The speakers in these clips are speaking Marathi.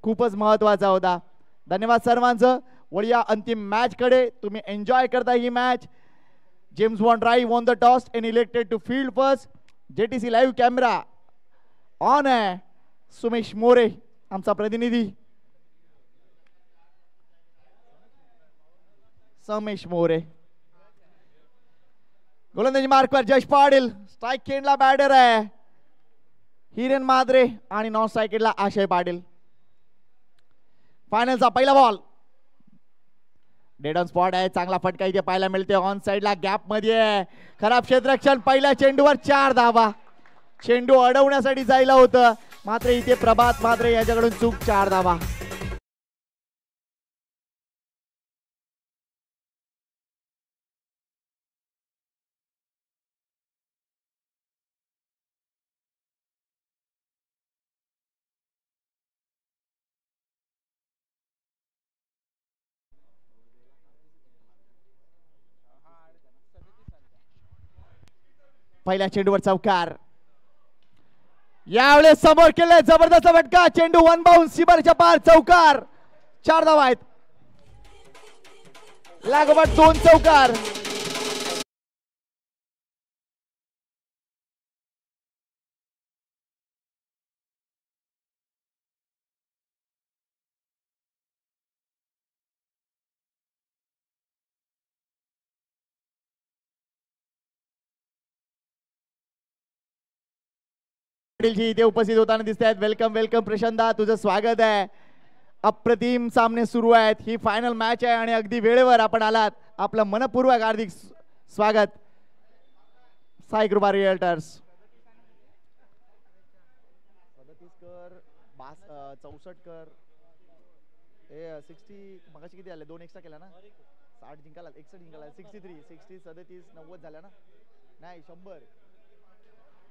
खूपच महत्वाचा होता. धन्यवाद सर्वांचं. वळूया अंतिम मॅच कडे. तुम्ही एन्जॉय करता ही match. James Bond drive on the toss and elected to field first. JTC live camera on आहे. सुमेश मोरे आमचा प्रतिनिधी. समेश मोरे. गोलंदाजी मार्कवर जश पाटील. स्ट्राइक केंडला बॅटर आहे हिरेन माद्रे आणि नॉन स्ट्राइकेडला आशय पाटील. फायनलचा पहिला बॉल. डेड ऑन स्पॉट आहे. चांगला फटका इथे पाहायला मिळते. ऑन साइडला गॅप मध्ये खराब क्षेत्ररक्षण. पहिल्या चेंडूवर 4 धावा. चेंडू अडवण्यासाठी जायला होतं मात्र इथे प्रभात मात्रे याच्याकडून चूक. 4 धावा. पहिल्या चेंडूवर चौकार. यावेळेस समोर केले जबरदस्त फटका. चेंडू 1 बाउन्स. सीमारेषेच्या पार. चौकार. 4 धावा आहेत. लागोपाठ 2 चौकार. इथे उपस्थित होताना दिसत आहेत. वेलकम वेलकम प्रशांत, तुझं स्वागत आहे. अप्रतिम सामने सुरू आहेत. ही फायनल मॅच आहे आणि अगदी वेळेवर आपण आलात. आपलं मनपूर्वक हार्दिक स्वागत. साई कृपा रिअल्टर्स. 37 कर 64 कर 60 मगाशी किती आले? 2 एक्स्ट्रा केला ना. 60 जिंकाला 61 जिंकाला 63 60 37 90 झाल्या ना. नाही 100.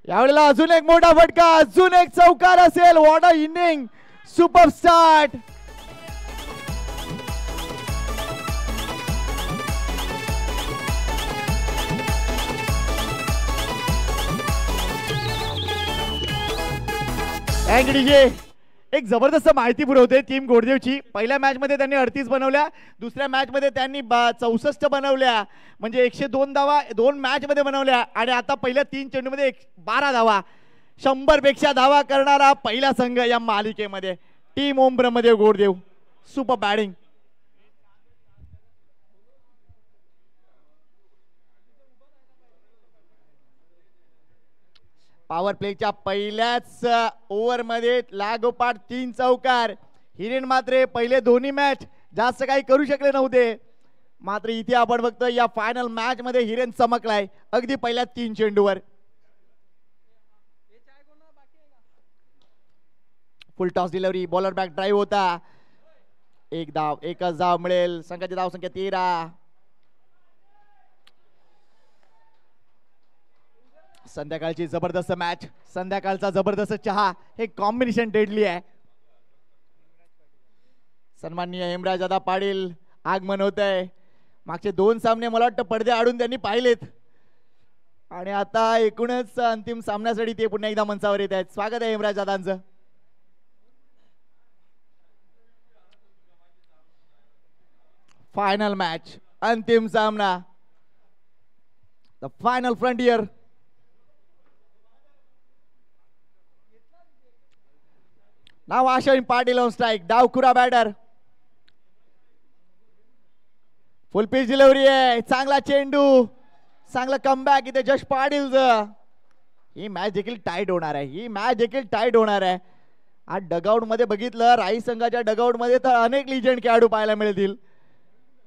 यावेळेला अजून एक मोठा फटका. अजून एक चौकार असेल. What a inning. Super start. एक जबरदस्त माहिती पुरवते टीम गोडदेवची. पहिल्या मॅच मध्ये त्यांनी 38 बनवल्या. दुसऱ्या मॅच मध्ये त्यांनी 64 बनवल्या. म्हणजे 102 धावा 2 मॅच मध्ये बनवल्या. आणि आता पहिल्या 3 चेंडू मध्ये 12 धावा. 100 पेक्षा धावा करणारा पहिला संघ या मालिकेमध्ये team Om Brahmadev Goddev. Super batting. Power प्लेच्या पहिल्याच ओव्हर मध्ये लागोपाठ 3 चौकार. हिरेन मात्र पहिले दोन्ही मॅच जास्त काही करू शकले नव्हते. मात्र इथे आपण बघतोय या फायनल मॅच मध्ये हिरेन चमकलाय अगदी पहिल्या 3 चेंडूवर. फुल toss delivery. Bowler back drive होता. एक धाव. एकच धाव मिळेल. संघाची धाव संख्या 13. संध्याकाळची जबरदस्त मॅच. संध्याकाळचा जबरदस्त चहा. हे कॉम्बिनेशन डेडली आहे. सन्माननीय हेमराज दादा पाटील आगमन होत आहे. मागचे 2 सामने मला वाटतं पडदे आडून त्यांनी पाहिलेत आणि आता एकूणच अंतिम सामन्यासाठी ते पुन्हा एकदा मंचावर येत आहेत. स्वागत आहे हेमराज दादांचं. Final match. अंतिम सामना. The final frontier. नाव आशय पाटील ऑन स्ट्राइक. डावखुरा बॅटर. फुल पिच डिलिव्हरी आहे. चांगला चेंडू. चांगला कमबॅक इथे जश पाटीलचं. ही मॅच देखील टाईट होणार आहे. ही मॅच देखील टाईट होणार आहे. आज डगआउट मध्ये बघितलं राई संघाच्या डगआउट मध्ये तर अनेक लिजेंड खेळाडू पाहायला मिळतील.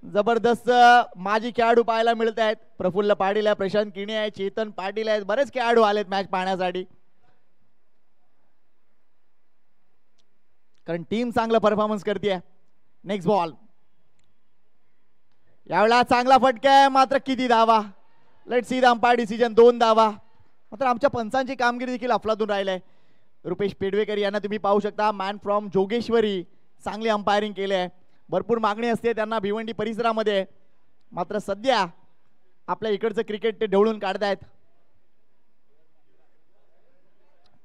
जबरदस्त माजी खेळाडू पाहायला मिळत आहेत. प्रफुल्ल पाटील आहे, प्रशांत किणी आहे, चेतन पाटील आहेत. बरेच खेळाडू आलेत मॅच पाहण्यासाठी. कारण टीम चांगला परफॉर्मन्स करते. Next ball. यावेळेला चांगला फटका आहे मात्र किती धावा. Let's see the umpire decision. 2 धावा. मात्र आमच्या पंचांची कामगिरी देखील अफलातून राहिली आहे. रुपेश पेडवेकर यांना तुम्ही पाहू शकता. Man from Jogeshwari. चांगली अंपायरिंग केली आहे. भरपूर मागणी असते त्यांना भिवंडी परिसरामध्ये. मात्र सध्या आपल्या इकडचं क्रिकेट ते ढवळून काढतायत.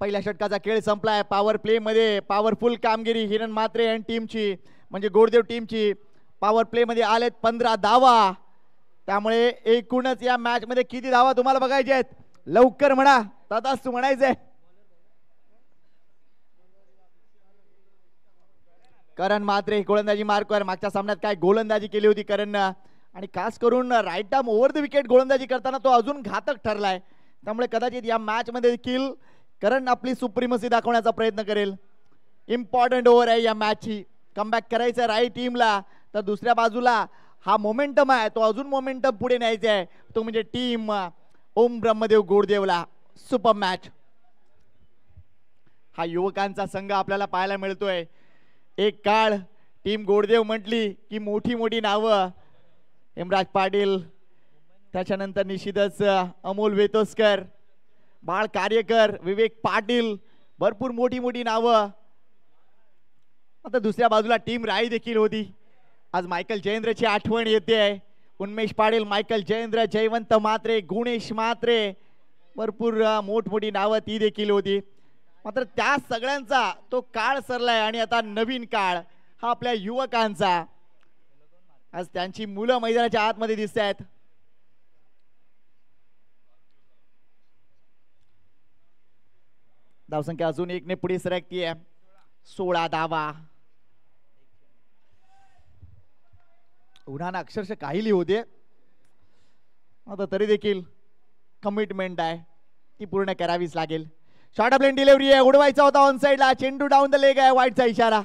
पहिल्या षटकाचा खेळ संपलाय. पॉवर प्ले मध्ये पॉवरफुल कामगिरी हिरण म्हात्रे आणि टीमची, म्हणजे गोडदेव टीमची. पॉवर प्ले मध्ये आलेत 15 धावा. त्यामुळे एकूणच या मॅच मध्ये किती धावा तुम्हाला बघायचे आहेत? लवकर म्हणा, तथाच म्हणायचंय. करण म्हात्रे गोलंदाजी मार्कवर. मागच्या सामन्यात काय गोलंदाजी केली होती करणनं, आणि खास करून right arm over the wicket गोलंदाजी करताना तो अजून घातक ठरलाय. त्यामुळे कदाचित या मॅच मध्ये देखील करण आपली सुप्रीमसी दाखवण्याचा प्रयत्न करेल. इम्पॉर्टंट ओव्हर आहे या मॅचची. कमबॅक करायचं राईट टीमला, तर दुसऱ्या बाजूला हा मोमेंटम आहे तो अजून मोमेंटम पुढे न्यायचा आहे, तो म्हणजे टीम ओम ब्रह्मदेव गोडदेवला. Super match. हा युवकांचा संघ आपल्याला पाहायला मिळतोय. एक काळ टीम गोडदेव म्हटली की मोठी मोठी नावं, हेमराज पाटील, त्याच्यानंतर निश्चितच अमोल वेतोस्कर, बाळ कार्यकर, विवेक पाटील, भरपूर मोठी मोठी नावं. आता दुसऱ्या बाजूला टीम राई देखील होती. आज मायकल जयेंद्रची आठवण येते. उन्मेष पाटील, मायकल जयेंद्र, जयवंत म्हात्रे, गुणेश म्हात्रे, भरपूर मोठमोठी नावं ती देखील होती. मात्र त्या सगळ्यांचा तो काळ सरलाय आणि आता नवीन काळ हा आपल्या युवकांचा. आज त्यांची मुलं मैदानाच्या आतमध्ये दिसत आहेत. धावसंख्या अजून 1 ने पुढे सरकतीये. 16 धावा. उन्हानं अक्षरशः काहिली होते, आता तरी देखील कमिटमेंट आहे ती पूर्ण करावीच लागेल. शॉर्ट ऑफ लेन डिलिव्हरी आहे, उडवायचा होता ऑन साइडला. चेंडू डाऊन द लेग आहे, वाईटचा इशारा.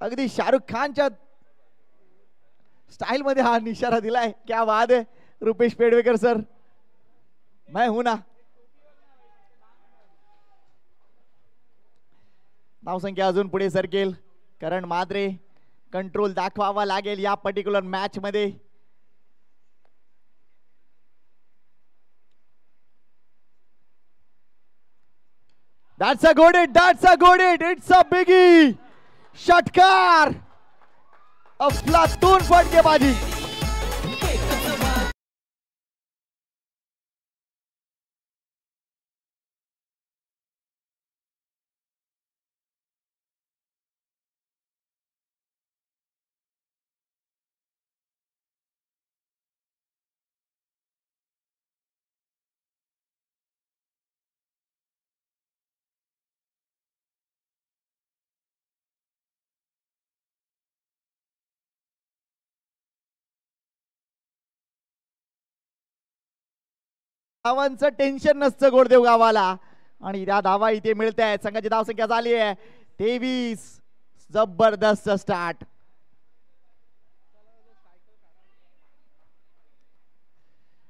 अगदी शाहरुख खानच्या स्टाईल मध्ये हा इशारा दिलाय. क्या बात है रुपेश पेडवेकर सर, मैं हूं ना. धावसंख्या अजून पुढे सरकेल. करण म्हात्रे, कंट्रोल दाखवावा लागेल या पर्टिक्युलर मॅच मध्ये. That's a good hit, that's a good hit, it's a biggie. षटकार, अफलातून फटकेबाजी. धावांचं टेन्शन नसतं गोडदेव गावाला, आणि त्या धावा इथे मिळत आहेत. संघाची धावसंख्या झाली आहे 23. जबरदस्त start.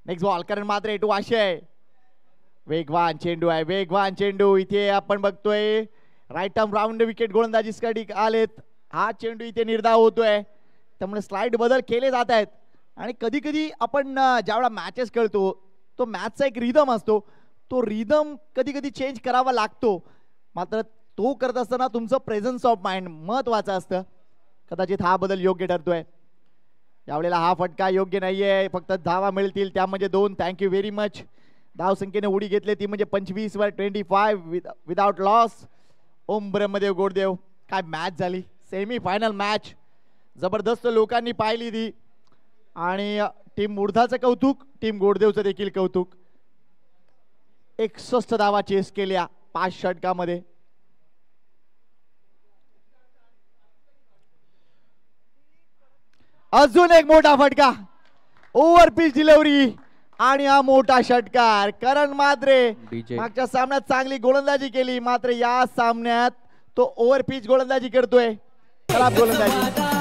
Next ball Karan Mhatre to Ashay. वेगवान चेंडू आहे, वेगवान चेंडू. इथे आपण बघतोय राईट आर्म राऊंड विकेट गोलंदाजीसाठी आलेत. हा चेंडू इथे निर्धाव होतोय, त्यामुळे स्लाइड बदल केले जात आहेत. आणि कधी कधी आपण ज्यावेळा मॅचेस खेळतो तो मॅचचा एक रिदम असतो, तो रिदम कधी कधी चेंज करावा लागतो. मात्र तो करत असताना तुमचं प्रेझन्स ऑफ माइंड महत्वाचं असतं. कदाचित हा बदल योग्य ठरतोय. यावेळेला हा फटका योग्य नाहीये, फक्त धावा मिळतील त्यामध्ये 2. Thank you very much. धावसंख्येने उडी घेतली ती म्हणजे 25 वर 25 विदाउट लॉस. ओम ब्रह्मदेव गोडदेव. काय मॅच झाली, सेमी फायनल मॅच. जबरदस्त लोकांनी पाहिली ती, आणि टीम मुर्धाचं कौतुक, टीम गोडदेवचं देखील कौतुक. 61 धावा चेस केल्या 5 षटकामध्ये. अजून एक मोठा फटका, ओव्हर पिच डिलिव्हरी, आणि हा मोठा षटकार. करण म्हात्रे मागच्या सामन्यात चांगली गोलंदाजी केली, मात्र या सामन्यात तो ओव्हर पिच गोलंदाजी करतोय. खराब गोलंदाजी.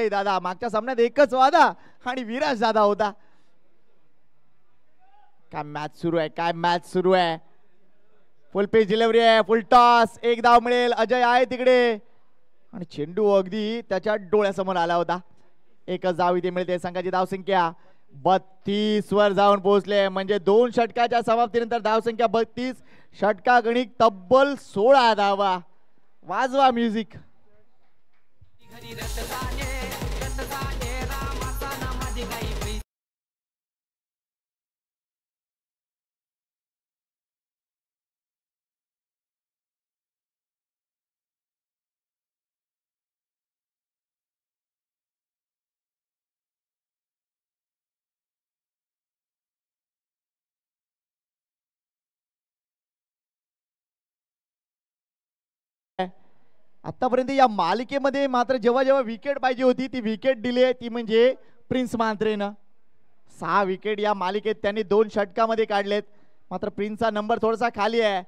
दादा मागच्या सामन्यात एकच वादा आणि विराज दादा होता. काय मॅच सुरू आहे, काय मॅच सुरू आहे. फुल पेज डिलिव्हरी आहे, फुल टॉस. एक धाव मिळेल. अजय आहे तिकडे, आणि चेंडू अगदी त्याच्या डोळ्यासमोर आला होता. एकच धाव इथे मिळते. संघाची धावसंख्या 32 वर जाऊन पोहोचले, म्हणजे 2 षटकाच्या समाप्तीनंतर धावसंख्या 32, षटका गणिक तब्बल 16 धावा. वाजवा म्युझिक. आतापर्यंत या मालिकेमध्ये मात्र जेव्हा जेव्हा विकेट पाहिजे होती ती विकेट दिली आहे, ती म्हणजे प्रिन्स म्हात्रेनं. 6 विकेट या मालिकेत त्यांनी 2 षटकामध्ये काढलेत. मात्र प्रिन्सचा नंबर थोडासा खाली आहे.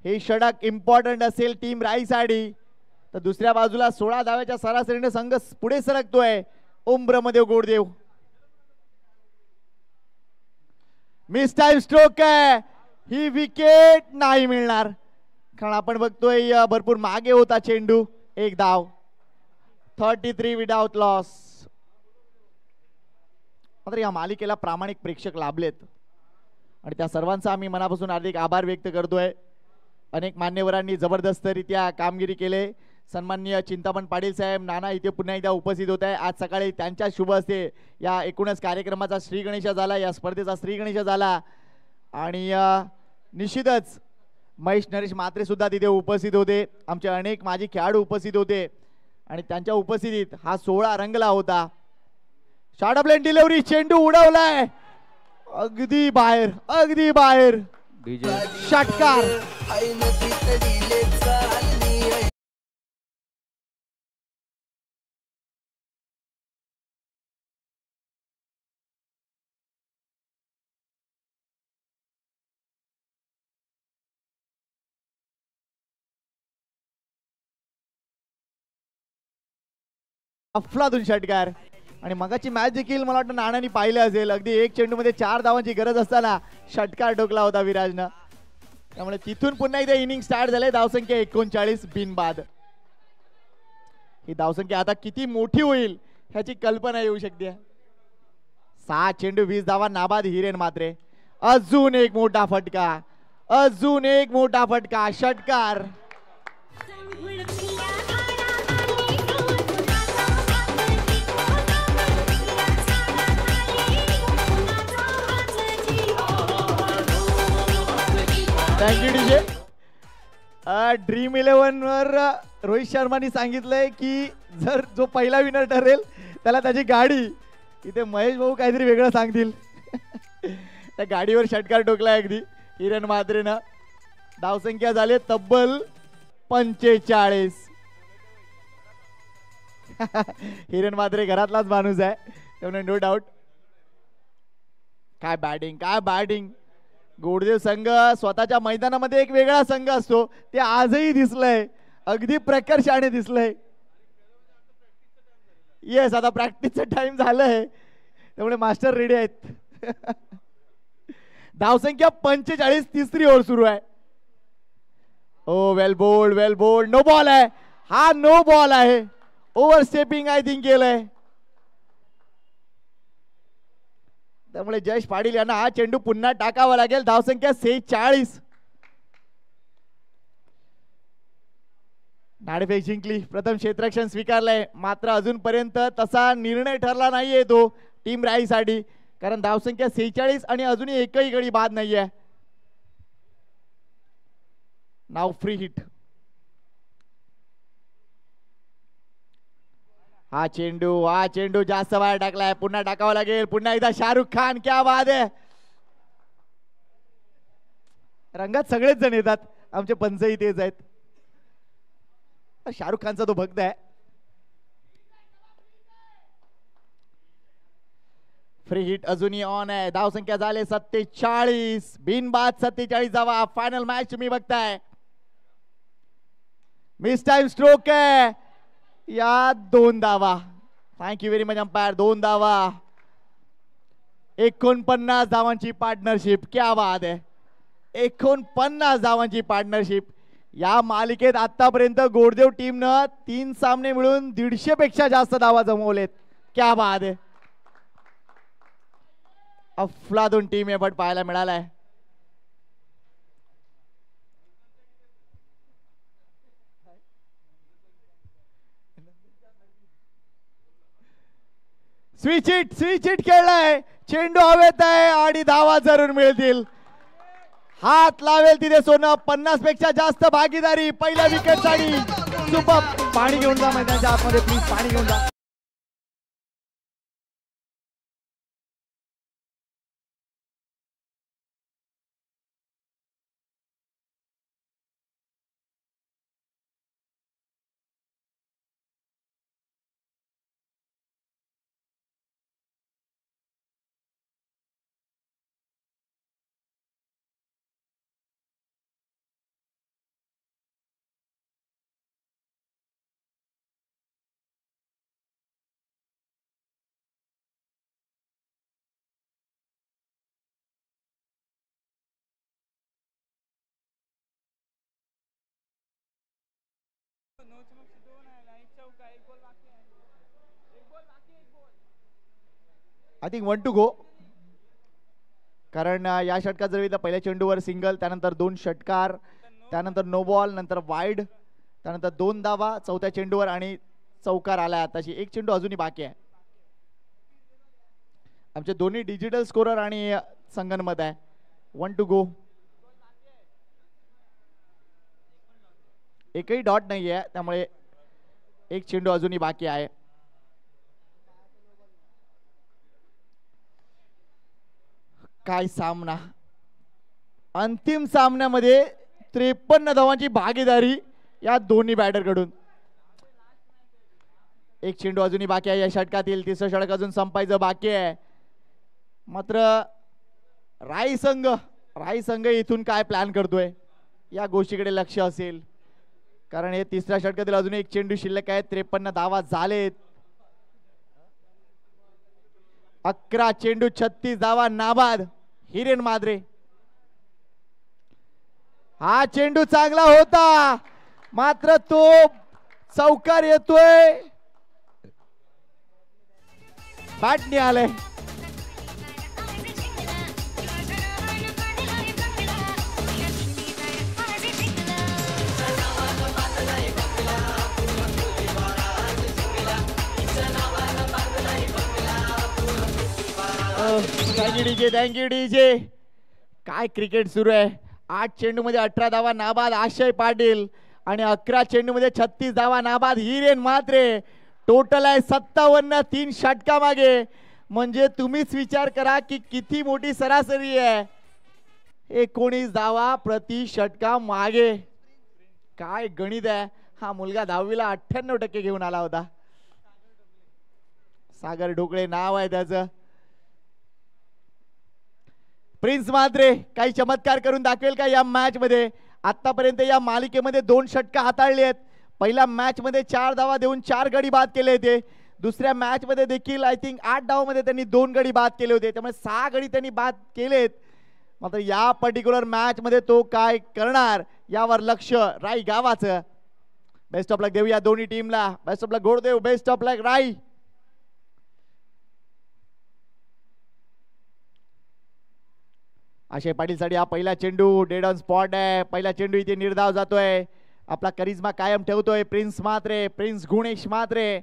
हे षटक इम्पॉर्टंट असेल टीम राईसाठी. तर दुसऱ्या बाजूला 16 धाव्याच्या सरासरीने संघ पुढे सरकतोय. उंब्रमदेव गोडदेव. मिस टाइम स्ट्रोक आहे, ही विकेट नाही मिळणार, कारण आपण बघतोय भरपूर मागे होता चेंडू. 1 धाव. 33 विदाउट लॉस. मात्र या मालिकेला प्रामाणिक प्रेक्षक लाभलेत आणि त्या सर्वांचा आम्ही मनापासून हार्दिक आभार व्यक्त करतोय. अनेक मान्यवरांनी जबरदस्तरित्या कामगिरी केले. सन्माननीय चिंतामण पाटील साहेब, नाना इथे पुन्हा एकदा उपस्थित होत आहे. आज सकाळी त्यांच्या शुभ हस्ते या एकूणच कार्यक्रमाचा श्री गणेश झाला, या स्पर्धेचा श्री गणेश झाला. आणि निश्चितच महेश नरेश म्हात्रे सुद्धा तिथे उपस्थित होते. आमचे अनेक माजी खेळाडू उपस्थित होते आणि त्यांच्या उपस्थितीत हा सोहळा रंगला होता. शॉर्ट प्लेन डिलिव्हरी, चेंडू उडवलाय अगदी बाहेर, अगदी बाहेर. षटकार. अफलातून षटकार. आणि मगाची मॅच देखील मला वाटतं नानांनी पाहिलं असेल. अगदी 1 चेंडू मध्ये 4 धावांची गरज असताना षटकार ठोकला होता विराजनं. त्यामुळे तिथून पुन्हा एकदा इनिंग स्टार्ट झाले. धावसंख्या 39 बिनबाद. ही धावसंख्या आता किती मोठी होईल ह्याची कल्पना येऊ शकते. 6 चेंडू 20 धावा नाबाद हिरेन म्हात्रे. अजून एक मोठा फटका, अजून एक मोठा फटका. षटकार. Thank you DJ. ड्रीम 11 वर रोहित शर्मानी सांगितलंय की जर जो पहिला विनर ठरेल त्याला त्याची गाडी. इथे महेश भाऊ काहीतरी वेगळं सांगतील. त्या गाडीवर षटकार ठोकलाय अगदी हिरेन म्हात्रेनं. धावसंख्या झाली तब्बल 45. हिरेन म्हात्रे घरातलाच माणूस आहे, त्यामुळे नो डाऊट. काय बॅटिंग, काय बॅटिंग. गोडदेव संघ स्वतःच्या मैदानामध्ये एक वेगळा संघ असतो, ते आजही दिसलंय, अगदी प्रकर्षाने दिसलंय. येस, आता प्रॅक्टिसचा टाइम झालंय, त्यामुळे मास्टर रेडी आहेत. धावसंख्या 45. तिसरी ओव्हर सुरू आहे. ओ वेल बोल्ड, वेल बोल्ड. नो बॉल आहे हा, नो बॉल आहे. ओव्हर स्टेपिंग आय थिंक केलंय. त्यामुळे जयेश पाटील यांना हा चेंडू पुन्हा टाकावा लागेल. धावसंख्या 46. नाणेफेक जिंकली, प्रथम क्षेत्ररक्षण स्वीकारलंय. मात्र अजूनपर्यंत तसा निर्णय ठरला नाहीये तो टीम राईसाठी, कारण धावसंख्या 46 आणि अजूनही एकही गडी बाद नाहीये. नाव फ्री हिट. हा चेंडू जास्त बाहेर टाकलाय, पुन्हा टाकावा लागेल. पुन्हा एकदा शाहरुख खान, क्या बात आहे. रंगात सगळेच जण येतात, आमचे पंचही तेच आहेत. शाहरुख खानचा तो भक्त आहे. फ्री हिट अजूनही ऑन आहे. धावसंख्या झाले 47. बिनबाद 47 धावा. फायनल मॅच तुम्ही बघताय. मिस टाइम स्ट्रोक आहे या 2 धावा. Thank you very much umpire. 2 धावा. 49 धावांची पार्टनरशिप. क्या बात आहे. 49 धावांची पार्टनरशिप. या मालिकेत आतापर्यंत गोडदेव टीमनं 3 सामने मिळून 150 पेक्षा जास्त धावा जमवलेत. क्या बात आहे. अफलातून टीम एफर्ट पाहायला मिळालाय. स्विच इट खेळलाय. चेंडू हवेत आहे आणि धावा जरूर मिळतील. हात लावेल तिथे सोनं. 50 पेक्षा जास्त भागीदारी पहिल्या विकेट साठी. सुपर. पाणी घेऊन जा मैदानाच्या आतमध्ये प्लीज. पाणी घेऊन जा. I think 1 to go. कारण या षटकात जर बघितलं पहिल्या चेंडूवर सिंगल, त्यानंतर 2 षटकार, त्यानंतर नो बॉल, नंतर वाईड, त्यानंतर 2 धावा चौथ्या चेंडूवर आणि चौकार आलाय. आताशी 1 चेंडू अजूनही बाकी आहे. आमचे दोन्ही डिजिटल स्कोरर आणि संगनमत आहे. 1 टू गो. एकही डॉट नाही आहे, त्यामुळे 1 चेंडू अजूनही बाकी आहे. काय सामना. अंतिम सामन्यामध्ये 53 धावांची भागीदारी या दोन्ही बॅटर कडून. 1 चेंडू अजूनही बाकी आहे या षटकातील. तिसरं षटक अजून संपायचं बाकी आहे. मात्र राई संघ इथून काय प्लॅन करतोय या गोष्टीकडे लक्ष असेल. कारण हे तिसऱ्या षटकातील अजून 1 चेंडू शिल्लक आहे. 53 धावा झालेत. 11 चेंडू 36 धावा नाबाद. हिरेन माद्रे. हा चेंडू चांगला होता, मात्र तो चौकार येतोय. बॅट आलंय. Thank you DJ. काय क्रिकेट सुरू आहे. 8 चेंडू मध्ये 18 धावा नाबाद आशय पाटील आणि 11 चेंडू मध्ये 36 धावा नाबाद हिरेन म्हात्रे. टोटल आहे 57. 3 षटका मागे. म्हणजे तुम्हीच विचार करा की किती मोठी सरासरी आहे. 19 धावा प्रति षटका मागे. काय गणित आहे. हा मुलगा 10वीला 98% घेऊन आला होता. सागर ढोकळे नाव आहे त्याचं. प्रिन्स म्हात्रे काही चमत्कार करून दाखवेल का या मॅच मध्ये. आतापर्यंत या मालिकेमध्ये 2 षटका हाताळली आहेत. पहिल्या मॅच मध्ये 4 धावा देऊन 4 गडी बाद केले होते. दुसऱ्या मॅच मध्ये देखील आय थिंक 8 धावामध्ये त्यांनी 2 गडी बाद केले होते. त्यामुळे 6 गडी त्यांनी बाद केलेत. मात्र या पर्टिक्युलर मॅच मध्ये तो काय करणार यावर लक्ष राई गावाचं. बेस्ट ऑफ लक देऊया दोन्ही टीमला. Best of luck Ghoddev. Best of luck Rai. Ashay Patil साठी हा पहिला चेंडू डेड ऑन स्पॉट आहे. पहिला चेंडू इथे निर्धाव जातोय. आपला करिश्मा कायम ठेवतोय प्रिन्स म्हात्रे. प्रिन्स गुणेश म्हात्रे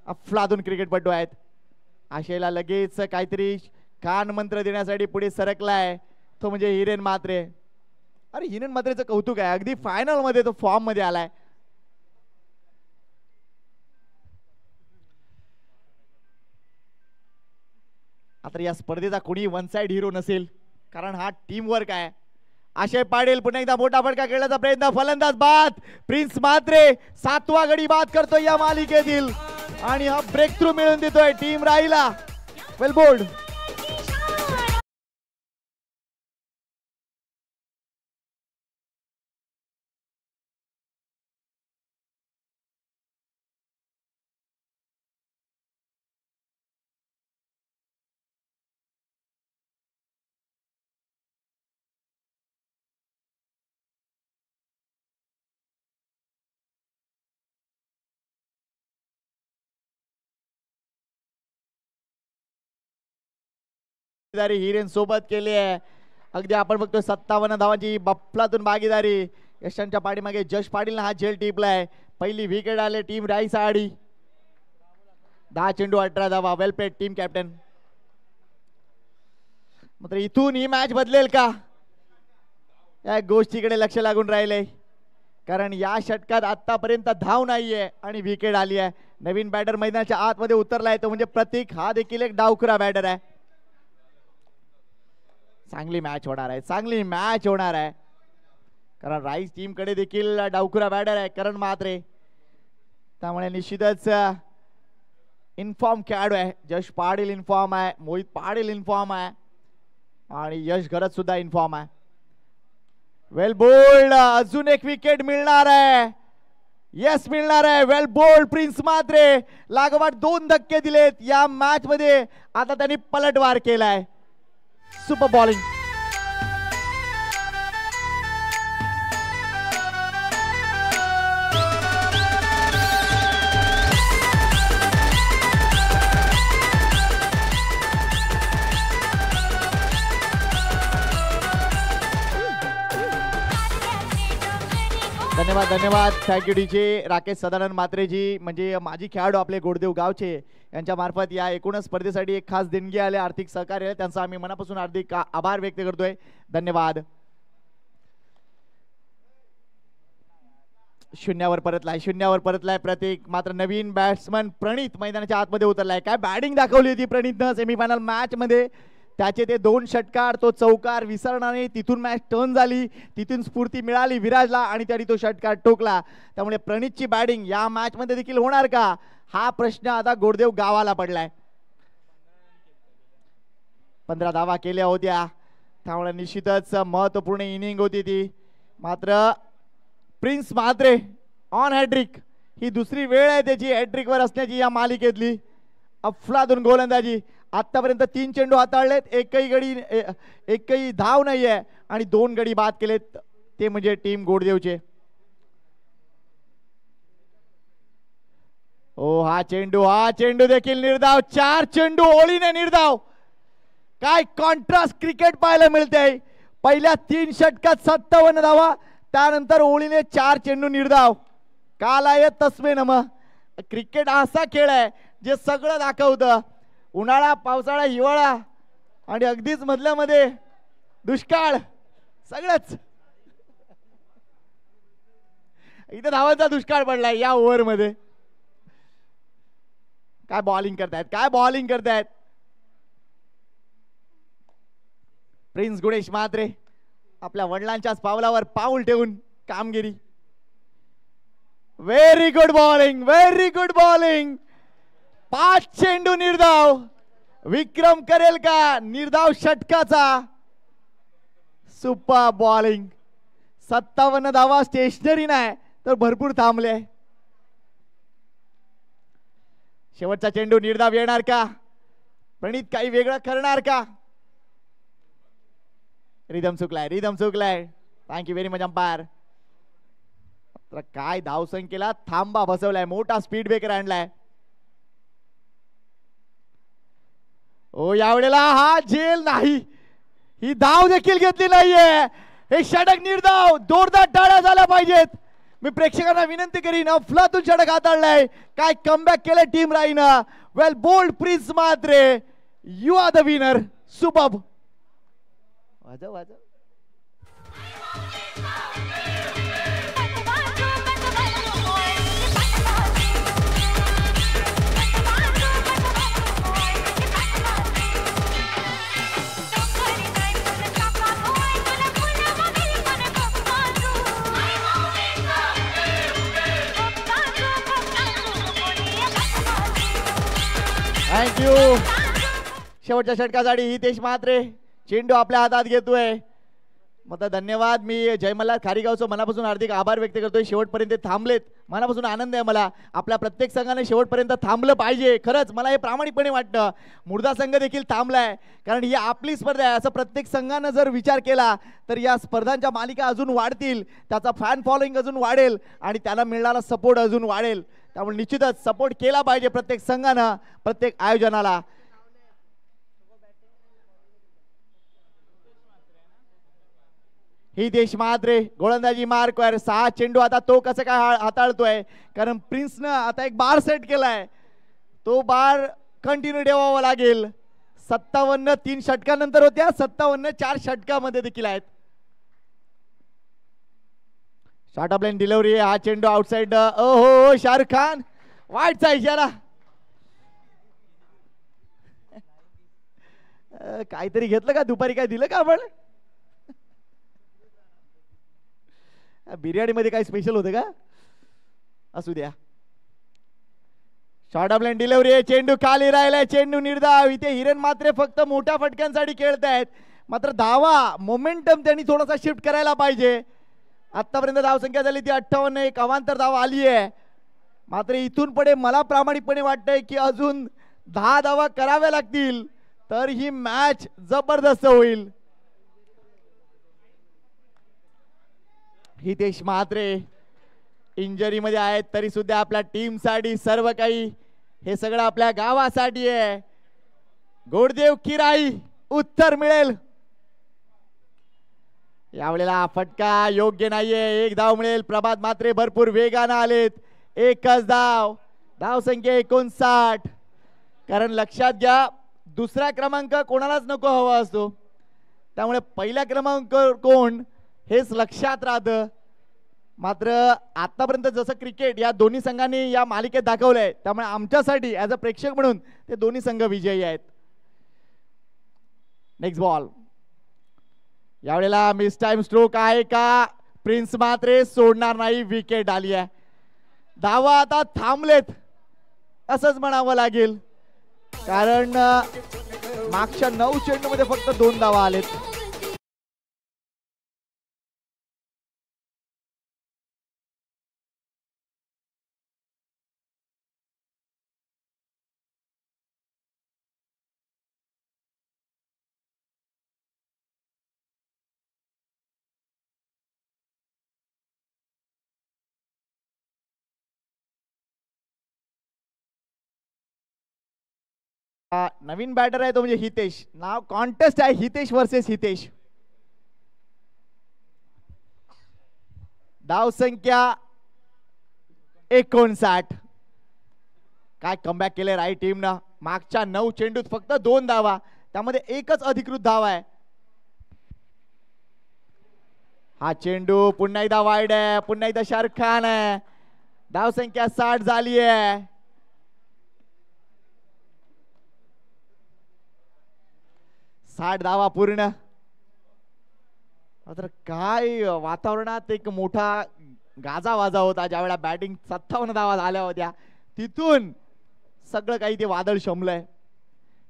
अफलातून क्रिकेटपटू आहेत. आशयला लगेच काहीतरी कान मंत्र देण्यासाठी पुढे सरकलाय, तो म्हणजे हिरेन म्हात्रे. अरे हिरेन म्हात्रेचं कौतुक आहे. अगदी फायनल मध्ये तो फॉर्म मध्ये आलाय. आता या स्पर्धेचा कोणी वन साइड हिरो नसेल, कारण हा टीम वर्क आहे. आशय पाटील पुन्हा एकदा मोठा फटका खेळण्याचा प्रयत्न. फलंदाज बाद. प्रिन्स म्हात्रे 7वा गडी बाद करतोय या मालिकेतील आणि हा ब्रेक थ्रू मिळवून देतोय टीम राईला. वेल बोल्ड. हिरेन सोबत केली आहे. अगदी आपण बघतोय 57 धावांची बफलातून भागीदारी. यशांच्या पाठीमागे जश पाटीलने हा झेल टिपलाय. पहिली विकेट आले टीम राईस आडी. 10 चेंडू 18 धावा. वेल प्लेड टीम कॅप्टन. मात्र इथून ही मॅच बदलेल का या गोष्टीकडे लक्ष लागून राहिले, कारण या षटकात आतापर्यंत धाव नाहीये आणि विकेट आली आहे. नवीन बॅटर मैदानाच्या आतमध्ये उतरलाय तो म्हणजे प्रतीक. हा देखील एक डावखुरा बॅटर आहे. चांगली मॅच होणार आहे, चांगली मॅच होणार आहे, कारण राईस टीम कडे देखील डावखुरा बॅटर आहे करण म्हात्रे. त्यामुळे निश्चितच इन्फॉर्म खेळाडू आहे. जश पाटील इन्फॉर्म आहे, मोहित पाटील इन्फॉर्म आहे आणि यश घरत सुद्धा इन्फॉर्म आहे. वेल बोल्ड. अजून एक विकेट मिळणार आहे. यस मिळणार आहे. वेल बोल्ड प्रिन्स म्हात्रे. लागोपाठ 2 धक्के दिलेत या मॅच मध्ये. आता त्यांनी पलटवार केलाय. Super bowling. धन्यवाद धन्यवाद. थँक्यू डीजे राकेश सदानंद म्हात्रेजी, म्हणजे माजी खेळाडू आपले गोडदेव गावचे यांच्या मार्फत या एकूणच स्पर्धेसाठी एक खास देणगी आले, आर्थिक सहकार्य. त्यांचा आम्ही मनापासून हार्दिक आभार व्यक्त करतोय. धन्यवाद. शून्यावर परतलाय प्रतीक. मात्र नवीन बॅट्समन प्रणित मैदानाच्या आतमध्ये उतरलाय. काय बॅटिंग दाखवली होती प्रणितनं सेमीफायनल मॅच मध्ये. त्याचे ते 2 षटकार, तो चौकार विसरणार नाही. तिथून मॅच टर्न झाली, तिथून स्फूर्ती मिळाली विराजला आणि त्यांनी तो षटकार टोकला. त्यामुळे प्रणितची बॅटिंग या मॅच मध्ये देखील होणार का हा प्रश्न आता गोडदेव गावाला पडलाय. 15 धावा केल्या होत्या, त्यामुळे निश्चितच महत्वपूर्ण इनिंग होती ती. मात्र प्रिन्स म्हात्रे ऑन हॅट्रिक. ही दुसरी वेळ आहे त्याची हॅट्रिक वर असण्याची या मालिकेतली. अफलातून गोलंदाजी. आतापर्यंत 3 चेंडू हाताळलेत, एकही धाव नाहीये आणि 2 गडी बाद केलेत, ते म्हणजे टीम गोडदेवचे. ओ हा चेंडू देखील निर्धाव. 4 चेंडू ओळीने निर्धाव. काय कॉन्ट्रास्ट क्रिकेट पाहायला मिळते. पहिल्या 3 षटकात 57 धावा, त्यानंतर ओळीने 4 चेंडू निर्धाव. कालाय तस्मे नम. क्रिकेट असा खेळ आहे जे सगळं दाखवतं. उन्हाळा, पावसाळा, हिवाळा आणि अगदीच मधल्या मध्ये दुष्काळ, सगळंच. इथे धावांचा दुष्काळ पडलाय या ओव्हर मध्ये. काय बॉलिंग करतायत प्रिन्स गुणेश म्हात्रे. आपल्या वडिलांच्याच पावलावर पाऊल ठेवून कामगिरी. Very good bowling. 5 चेंडू निर्धाव. विक्रम करेल का निर्धाव षटकाचा. Super bowling. 57 धावा स्टेशनरी नाही तर भरपूर थांबले. शेवटचा चेंडू निर्धाव येणार का. प्रणित काही वेगळं करणार का. रिदम चुकलाय. Thank you very much umpire. काय धावसंख्येला थांबा बसवलाय, मोठा स्पीड ब्रेकर आणलाय. ओ यावेळेला हा झेल नाही. ही धाव देखील घेतली नाहीये. हे षटक निर्धाव. जोरदार टाळ्या झाल्या पाहिजेत. मी प्रेक्षकांना विनंती करीन. अफलातून षटक हाताळलंय. काय कमबॅक केलंय टीम राईनं. Well bowled Prince Mhatre. You are the winner. Superb. वाजव. थँक्यू. शेवटच्या षटकासाठी हितेश म्हात्रे चेंडू आपल्या हातात घेतोय. मग धन्यवाद. मी जयमल्ला खारीगावचं मनापासून हार्दिक आभार व्यक्त करतोय. शेवटपर्यंत थांबलेत, मनापासून आनंद आहे मला. आपल्या प्रत्येक संघाने शेवटपर्यंत थांबलं पाहिजे. खरंच मला हे प्रामाणिकपणे वाटतं. मुर्दा संघ देखील थांबलाय, कारण ही आपली स्पर्धा आहे. असं प्रत्येक संघानं जर विचार केला तर या स्पर्धांच्या मालिका अजून वाढतील, त्याचा फॅन फॉलोइंग अजून वाढेल आणि त्याला मिळणारा सपोर्ट अजून वाढेल. त्यामुळे निश्चितच सपोर्ट केला पाहिजे प्रत्येक संघानं, प्रत्येक आयोजनाला. हितेश म्हात्रे गोलंदाजी मार्कवर 6 चेंडू. आता तो कसं काय हाताळतोय, कारण प्रिन्सनं आता एक बार सेट केलाय, तो बार कंटिन्यू ठेवावा लागेल. 57 3 षटकानंतर होत्या, 57 4 षटकामध्ये देखील आहेत. Short of line delivery. हा चेंडू आउटसाइड. ओहो शाहरुख खान वाईटचा इशारा. काहीतरी घेतलं का दुपारी, काय दिलं का आपण? बिर्याणी मध्ये काय स्पेशल होतं का? असू द्या. Short of line delivery. चेंडू खाली राहिलाय, चेंडू निर्धाव. इथे हिरेन म्हात्रे फक्त मोठ्या फटक्यांसाठी खेळतायत, मात्र धावा मोमेंटम त्यांनी थोडासा शिफ्ट करायला पाहिजे. आतापर्यंत धावसंख्या झाली ती 58. एक अवांतर धावा आली आहे, मात्र इथून पुढे मला प्रामाणिकपणे वाटतंय की अजून 10 धावा कराव्या लागतील तर ही मॅच जबरदस्त होईल. हितेश म्हात्रे इंजरी मध्ये आहेत, तरी सुद्धा आपल्या टीम साठी सर्व काही, हे सगळं आपल्या गावासाठी आहे. गोडदेव किराई उत्तर मिळेल. यावेळेला फटका योग्य नाहीये. एक धाव मिळेल. प्रभात म्हात्रे भरपूर वेगाने आलेत. एकच धाव. धाव संख्या 59. कारण लक्षात घ्या, दुसरा क्रमांक कोणालाच नको हवा असतो, त्यामुळे पहिला क्रमांक कोण हेच लक्षात राहतं. मात्र आतापर्यंत जसं क्रिकेट या दोन्ही संघांनी या मालिकेत दाखवलंय, त्यामुळे आमच्यासाठी ऍज अ प्रेक्षक म्हणून ते दोन्ही संघ विजयी आहेत. Next ball. यावेळेला मिस टाइम स्ट्रोक आहे का? प्रिन्स म्हात्रे सोडणार नाही. विकेट आली आहे. धावा आता थांबलेत असंच म्हणावं लागेल, कारण मागच्या 9 चेंडू मध्ये फक्त 2 धावा आलेत. नवीन बॅटर आहे तो म्हणजे हितेश. नाव कॉन्टेस्ट आहे, हितेश वर्सेस हितेश. धाव संख्या 59. काय कमबॅक केले राईट टीमनं. मागच्या 9 चेंडूत फक्त 2 धावा, त्यामध्ये एकच अधिकृत धाव आहे. हा चेंडू पुन्हा एकदा वाईड आहे, पुन्हा एकदा शाहरुख खान आहे. धाव संख्या 60 झाली आहे. 60 धावा पूर्ण. मात्र काय वातावरणात एक मोठा गाजा वाजा होता ज्यावेळेला बॅटिंग 57 धावा झाल्या होत्या, तिथून सगळं काही ते वादळ शमलंय.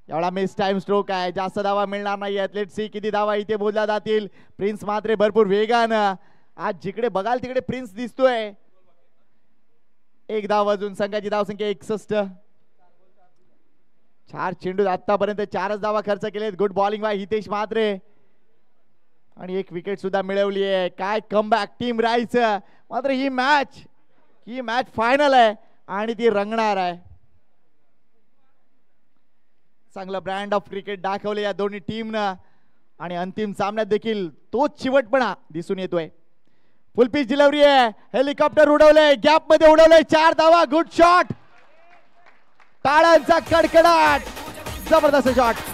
यावेळा मिस टाइम स्ट्रोक आहे, जास्त धावा मिळणार नाही आहेत. लेट्स सी किती धावा इथे बोलल्या जातील. प्रिन्स म्हात्रे भरपूर वेगानं, आज जिकडे बघाल तिकडे प्रिन्स दिसतोय. 1 धाव अजून. संघाची धावसंख्या 61. 4 चेंडू आतापर्यंत 4च धावा खर्च केलेत. Good bowling bye Hitesh Mhatre आणि 1 विकेट सुद्धा मिळवली आहे. काय कमबॅक टीम राहायचं. मात्र ही मॅच फायनल आहे आणि ती रंगणार आहे. चांगलं ब्रँड ऑफ क्रिकेट दाखवले या दोन्ही टीमनं आणि अंतिम सामन्यात देखील तोच चिवटपणा दिसून येतोय. फुल पिच डिलिव्हरी आहे. हेलिकॉप्टर उडवलंय, गॅप मध्ये उडवलंय. 4 धावा. Good shot. टाळ्यांचा कडकडाट. जबरदस्त शॉट.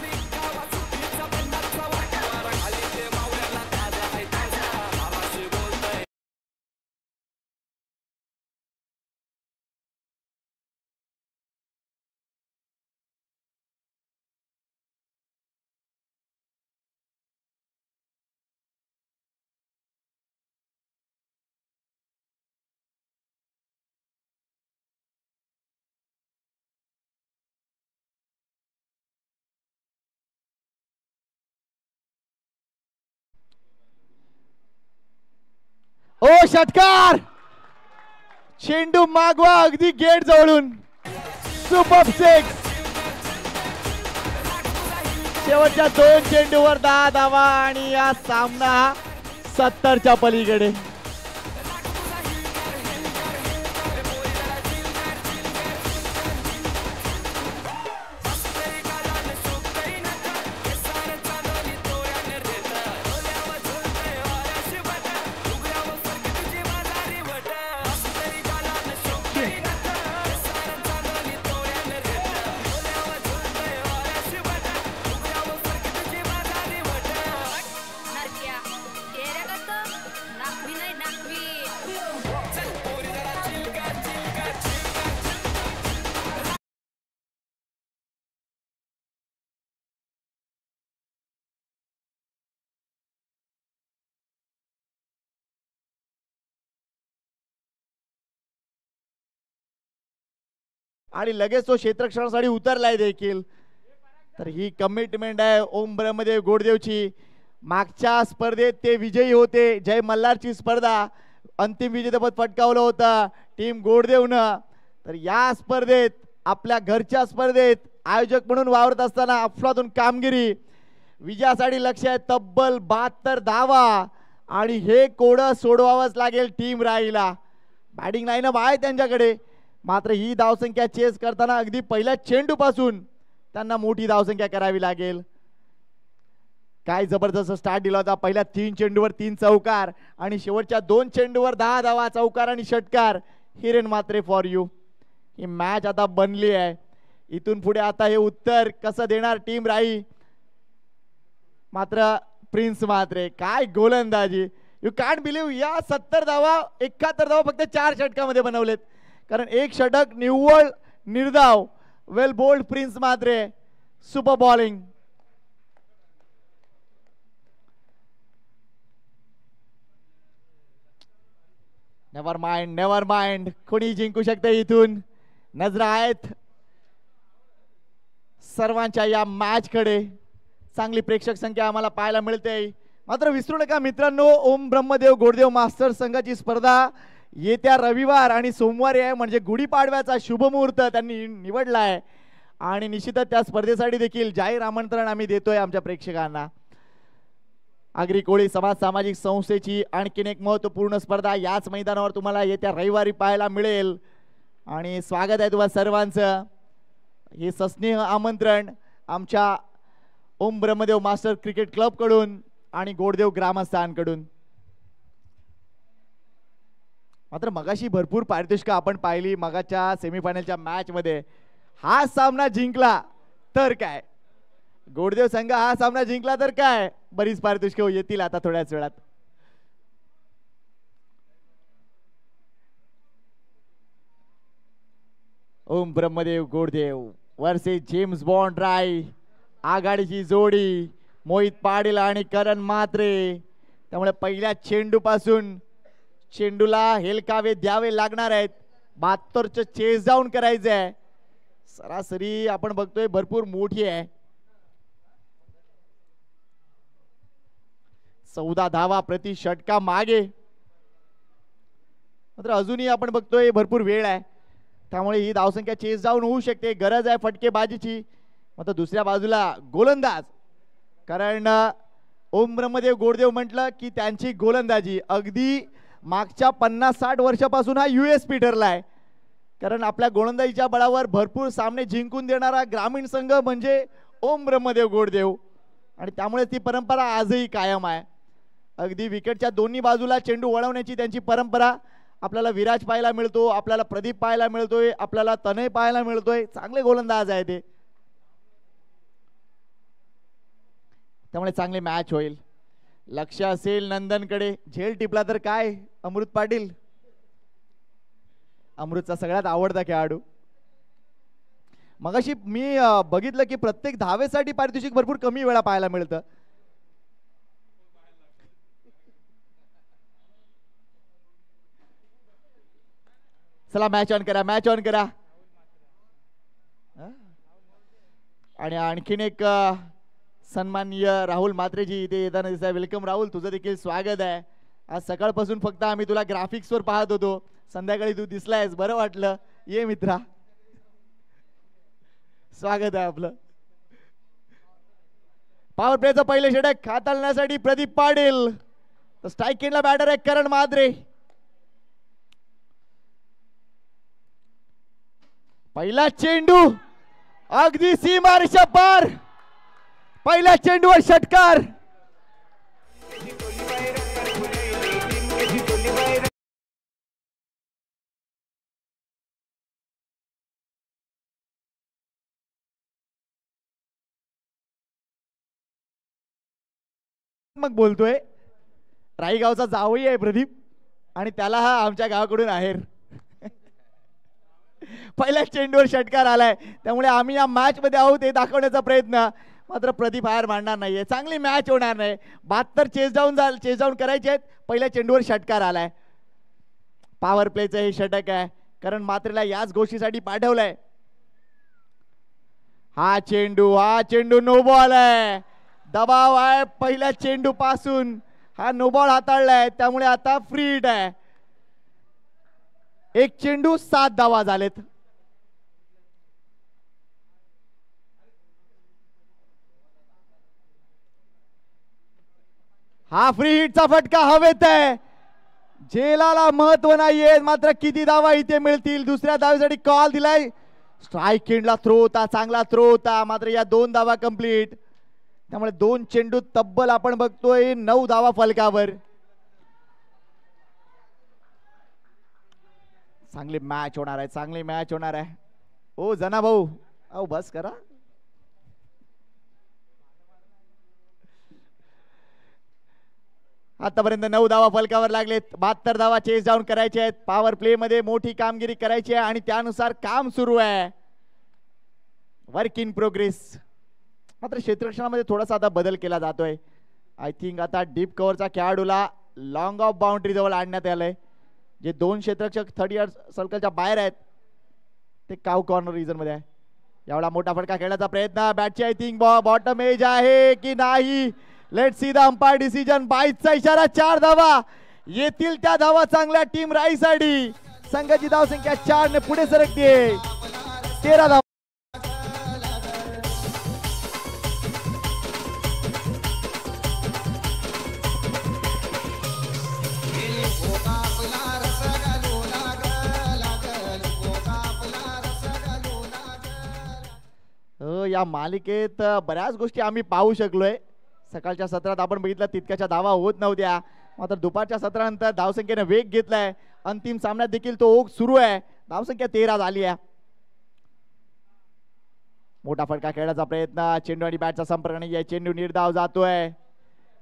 ओ षटकार. चेंडू मागवा अगदी गेट जवळून. सुपर 6. शेवटच्या 2 चेंडूवर 10 धावा आणि या सामना 70च्या पलीकडे. आणि लगेच तो क्षेत्ररक्षणासाठी उतरलाय देखील. तर ही कमिटमेंट आहे ओम ब्रह्मदेव गोडदेवची. मागच्या स्पर्धेत ते विजयी होते. जय मल्हारची स्पर्धा अंतिम विजेतेपद पटकावलं होतं टीम गोडदेवनं. तर या स्पर्धेत आपल्या घरच्या स्पर्धेत आयोजक म्हणून वावरत असताना अफलातून कामगिरी. विजयासाठी लक्ष आहे तब्बल 72 धावा आणि हे कोडं सोडवावंच लागेल टीम राहीला. बॅटिंग लाईनअप आहे त्यांच्याकडे, मात्र ही धावसंख्या चेस करताना अगदी पहिल्या चेंडूपासून त्यांना मोठी धावसंख्या करावी लागेल. काय जबरदस्त स्टार्ट दिला होता. पहिल्या 3 चेंडूवर 3 चौकार आणि शेवटच्या 2 चेंडूवर 10 धावा, चौकार आणि षटकार. हिरेन मात्रे फॉर यू. ही मॅच आता बनली आहे. इथून पुढे आता हे उत्तर कसं देणार टीम राही. मात्र प्रिन्स मात्रे काय गोलंदाजी. यू कॅन्ट बिलीव्ह या 70 धावा 71 धावा फक्त 4 षटकामध्ये बनवलेत. कारण एक षटक निव्वळ निर्धाव. Well bowled Prince Mhatre. Super bowling. Never mind, never mind. कोणी जिंकू शकते इथून. नजरा आहेत सर्वांच्या या मॅच कडे. चांगली प्रेक्षक संख्या आम्हाला पाहायला मिळते. मात्र विसरू नका मित्रांनो, ओम ब्रह्मदेव गोडदेव मास्टर संघाची स्पर्धा येत्या रविवार आणि सोमवारी आहे. म्हणजे गुढीपाडव्याचा शुभ मुहूर्त त्यांनी निवडला आहे आणि निश्चितच त्या स्पर्धेसाठी देखील जाहीर आमंत्रण आम्ही देतोय आमच्या प्रेक्षकांना. आगरी कोळी समाज सामाजिक संस्थेची आणखीन एक महत्त्वपूर्ण स्पर्धा याच मैदानावर तुम्हाला येत्या रविवारी पाहायला मिळेल. आणि स्वागत आहे तुम्हा सर्वांचं. हे सस्नेह आमंत्रण आमच्या ओम ब्रह्मदेव मास्टर क्रिकेट क्लब कडून आणि गोडदेव ग्रामस्थांकडून. मात्र मगाशी भरपूर पारितोषिकं आपण पाहिली. मगाच्या सेमीफायनलच्या मॅच मध्ये हा सामना जिंकला तर काय, गोडदेव संघ हा सामना जिंकला तर काय, बरीच पारितोषिकं येतील आता थोड्याच वेळात. Om Brahmadev Goddev versus James Bond Rai. आघाडीची जोडी मोहित पाटील आणि करण म्हात्रे. त्यामुळे पहिल्या चेंडूपासून चेंडूला हेलकावे द्यावे लागणार आहेत. 72चं चेस डाऊन करायचं आहे. सरासरी आपण बघतोय भरपूर मोठी आहे. 14 धावा प्रति षटका मागे. मात्र अजूनही आपण बघतोय भरपूर वेळ आहे. त्यामुळे ही धावसंख्या चेस डाऊन होऊ शकते. गरज आहे फटकेबाजीची. मात्र दुसऱ्या बाजूला गोलंदाज, कारण ओम ब्रह्मदेव गोडदेव म्हटलं की त्यांची गोलंदाजी अगदी मागच्या 50-60 वर्षापासून हा USP ठरला आहे. कारण आपल्या गोलंदाजीच्या बळावर भरपूर सामने जिंकून देणारा ग्रामीण संघ म्हणजे ओम ब्रह्मदेव गोडदेव. आणि त्यामुळे ती परंपरा आजही कायम आहे. अगदी विकेटच्या दोन्ही बाजूला चेंडू वळवण्याची त्यांची परंपरा आपल्याला विराज पाहायला मिळतो, आपल्याला प्रदीप पाहायला मिळतोय, आपल्याला तनय पाहायला मिळतोय. चांगले गोलंदाज आहे ते. त्यामुळे चांगली मॅच होईल. लक्ष असेल नंदनकडे. झेल टिपला तर काय अमृत पाटील. अमृतचा सगळ्यात आवडता खेळाडू. मगाशी मी बघितलं की प्रत्येक धावेसाठी पारितोषिक भरपूर कमी वेळा पाहायला मिळतं. चला मॅच ऑन करा, मॅच ऑन करा. आणि आणखीन एक सन्माननीय राहुल मात्रेजी इथे येताना दिसत आहे. वेलकम राहुल, तुझं देखील स्वागत आहे. आज सकाळपासून फक्त आम्ही तुला ग्राफिक्सवर पाहत होतो, संध्याकाळी तू दिसलायस, बरं वाटलं. ये मित्रा, स्वागत आहे आपलं. पॉवर प्लेचं पहिले षटक हाताळण्यासाठी प्रदीप पाटील. तर स्ट्राईक एंडला बॅटर आहे करण म्हात्रे. पहिला चेंडू अगदी सीमारेषा पार. पहिल्या चेंडूवर षटकार. मग बोलतोय राईगावचा जावई आहे प्रदीप आणि त्याला हा आमच्या गावाकडून आहेर. पहिल्या चेंडूवर षटकार आलाय. त्यामुळे आम्ही या मॅच मध्ये आहोत हे दाखवण्याचा प्रयत्न. मात्र प्रदीप हार मांडणार नाहीये. चांगली मॅच होणार नाही. 72 चेस डाऊन करायचे आहेत. पहिल्या चेंडूवर षटकार आलाय. पॉवर प्लेचं हे षटक आहे. कारण मात्रेला याच गोष्टीसाठी पाठवलंय. हा चेंडू नो बॉल आहे. दबाव आहे पहिल्या चेंडू पासून. हा नो बॉल हाताळलाय त्यामुळे आता फ्री हिट आहे. एक चेंडू 7 धावा झालेत. हा फ्री हिटचा फटका हवेत आहे. झेलाला महत्व नाहीये मात्र किती धावा इथे मिळतील. दुसऱ्या धावेसाठी कॉल दिलाय. स्ट्राईक एंडला थ्रो होता, चांगला थ्रो होता मात्र या 2 धावा कंप्लीट. त्यामुळे 2 चेंडू तब्बल आपण बघतोय 9 धावा फलकावर. चांगली मॅच होणार आहे, चांगली मॅच होणार आहे. ओ जना भाऊ अहो बस करा. आतापर्यंत 9 धावा फलकावर लागलेत. 72 धावा चेस डाऊन करायचे आहेत. पॉवर प्ले मध्ये मोठी कामगिरी करायची आहे आणि त्यानुसार काम सुरू आहे. Work in progress. मात्र क्षेत्ररक्षणामध्ये थोडासा आता बदल केला जातोय. आय थिंक आता डीप कव्हरचा खेळाडूला लॉंग ऑफ बाउंड्री जवळ आणण्यात आलंय. जे 2 क्षेत्ररक्षक 30 यार्ड सर्कलच्या बाहेर आहेत ते काव कॉर्नर रिजन मध्ये आहे. एवढा मोठा फटका खेळण्याचा प्रयत्न. बॅटची आय थिंक बॉटम एज आहे की नाही. Let's see the umpire decision. 22चा इशारा. 4 धावा येतील. त्या धावा चांगल्या टीम राईसाठी. संघाची धावसंख्या 4 ने पुढे सरकते. 13 धावा. या मालिकेत बऱ्याच गोष्टी आम्ही पाहू शकलोय. सकाळच्या सत्रात आपण बघितलं तितक्याच्या धावा होत नव्हत्या. मात्र दुपारच्या सत्रानंतर धावसंख्येने वेग घेतलाय. अंतिम सामन्यात देखील तो ओघ सुरू आहे. धावसंख्या 13 झाली आहे. मोठा फटका खेळण्याचा प्रयत्न. चेंडू आणि बॅटचा संपर्क नाही आहे. चेंडू निर्धाव जातोय.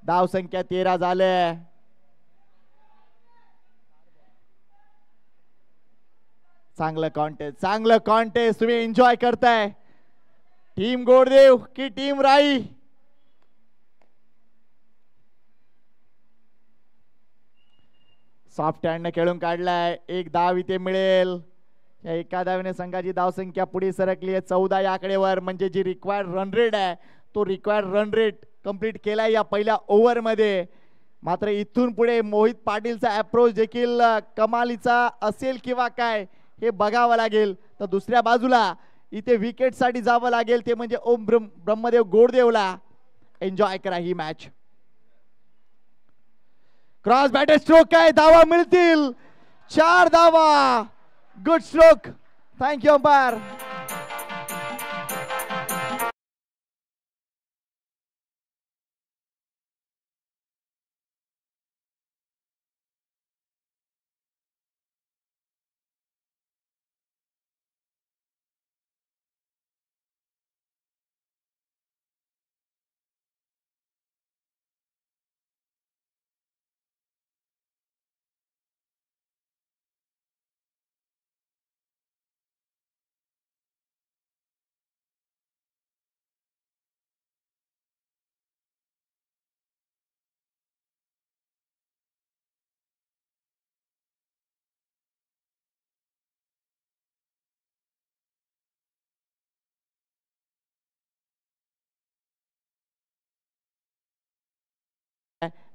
धावसंख्या 13 झाले. चांगलं कॉन्टेस्ट, चांगलं कॉन्टेस्ट तुम्ही एन्जॉय करताय. टीम गोडदेव की टीम राई. सॉफ्ट हँड ने खेळून काढलाय. 1 धाव इथे मिळेल. या एका धावेने संघाची धावसंख्या पुढे सरकली आहे 14 या आकडेवर. म्हणजे जी रिक्वायर्ड रन रेट आहे तो रिक्वायर्ड रन रेट कंप्लीट केलाय या पहिल्या ओव्हर मध्ये. मात्र इथून पुढे मोहित पाटीलचा अप्रोच देखील कमालीचा असेल किंवा काय हे बघावं लागेल. तर दुसऱ्या बाजूला इथे विकेट साठी जावं लागेल ते म्हणजे ओम ब्रह्मदेव गोडदेवला. एन्जॉय करा ही मॅच. क्रॉस बॅटर स्ट्रोक काय. धावा मिळतील. 4 धावा. Good stroke. Thank you umpire.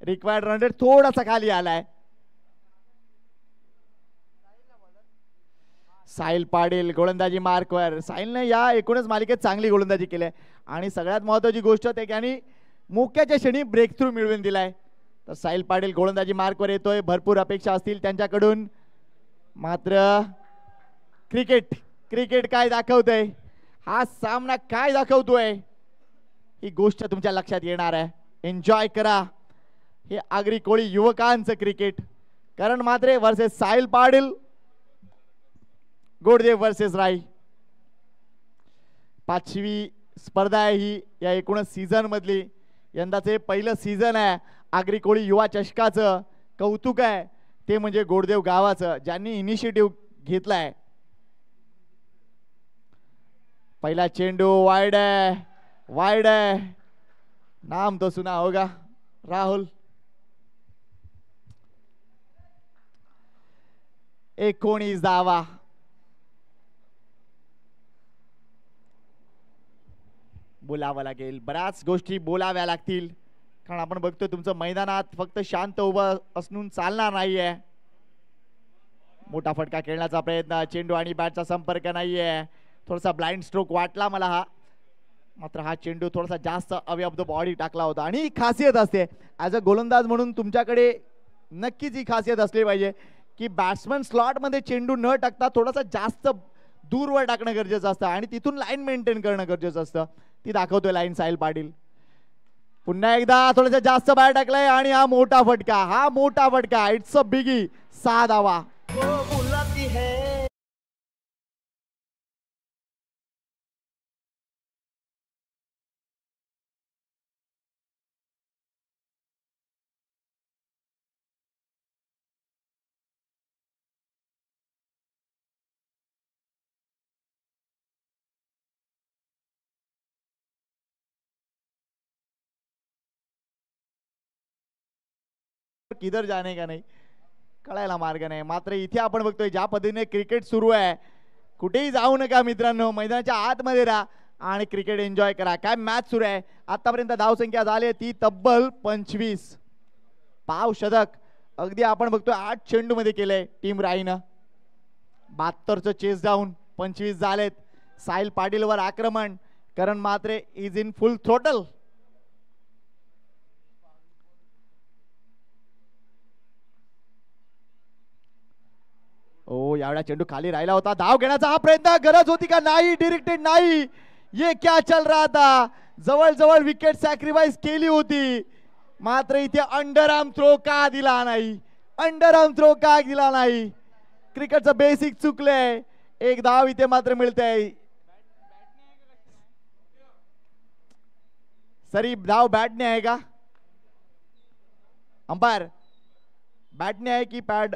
Required run rate थोडासा खाली आलाय. साहिल पाटील गोलंदाजी मार्कवर. साहिलने या एकूणच मालिकेत चांगली गोलंदाजी केली आहे आणि सगळ्यात महत्वाची गोष्ट त्याने मोक्याच्या क्षणी ब्रेक थ्रू मिळवून दिलाय. तर साहिल पाटील गोलंदाजी मार्कवर येतोय. भरपूर अपेक्षा असतील त्यांच्याकडून. मात्र क्रिकेट काय दाखवतोय. हा सामना काय दाखवतोय ही गोष्ट तुमच्या लक्षात येणार आहे. एन्जॉय करा हे आगरी कोळी युवकांचं क्रिकेट. करण म्हात्रे वर्सेस साहिल पाटील. गोडदेव वर्सेस राई. 5वी स्पर्धा आहे ही या एकूणच सीझन मधली. यंदाचे पहिलं सीझन आहे आगरी कोळी युवा चषकाचं. कौतुक आहे ते म्हणजे गोडदेव गावाचं ज्यांनी इनिशिएटिव्ह घेतलाय. पहिला चेंडू वाईड आहे. नाम तो सुना होगा राहुल. 19 धावा. बोलावं लागेल, बऱ्याच गोष्टी बोलाव्या लागतील, कारण आपण बघतोय तुमचं मैदानात फक्त शांत उभं असून चालणार नाहीये. मोठा फटका खेळण्याचा प्रयत्न, चेंडू आणि बॅटचा संपर्क नाहीये. थोडासा ब्लाइंड स्ट्रोक वाटला मला हा, मात्र हा चेंडू थोडासा जास्त अवे ऑफ द बॉडी टाकला होता. आणि ही खासियत असते ॲज अ गोलंदाज म्हणून, तुमच्याकडे नक्कीच ही खासियत असली पाहिजे की बॅट्समन स्लॉट मध्ये चेंडू न टाकता थोडासा जास्त दूरवर टाकणं गरजेचं असतं आणि तिथून लाईन मेंटेन करणं गरजेचं असतं. ती दाखवतोय लाईन साहिल पाटील. पुन्हा एकदा थोडंसं जास्त बाहेर टाकलंय आणि हा मोठा फटका, इट्स अ बिगी. 6 धावा. किधर जाने का नाही कळायला मार्ग नाही. मात्र इथे आपण बघतोय ज्या पद्धतीने क्रिकेट सुरू आहे, कुठेही जाऊ नका मित्रांनो, मैदानाच्या आतमध्ये राहा आणि क्रिकेट एन्जॉय करा. काय मॅच सुरू आहे. आतापर्यंत धावसंख्या झाली ती तब्बल 25. पाव शतक अगदी आपण बघतोय 8 चेंडू मध्ये केलंय टीम राईनं. 72चं चेस डाऊन, 25 झालेत. साहिल पाटीलवर आक्रमण, Karan Mhatre is in full throttle. ओ यावेळा चेंडू खाली राहिला होता. धाव घेण्याचा हा प्रयत्न, गरज होती का नाही, डिरेक्टेड नाही. ये क्या चल रहा था. जवळ जवळ विकेट सॅक्रिफाईस केली होती, मात्र इथे अंडरआर्म थ्रो का दिला नाही. क्रिकेटचं बेसिक चुकलंय. एक धाव इथे मात्र मिळते. सरी धाव बॅटने आहे का अंपायर? बॅटने आहे की पॅड?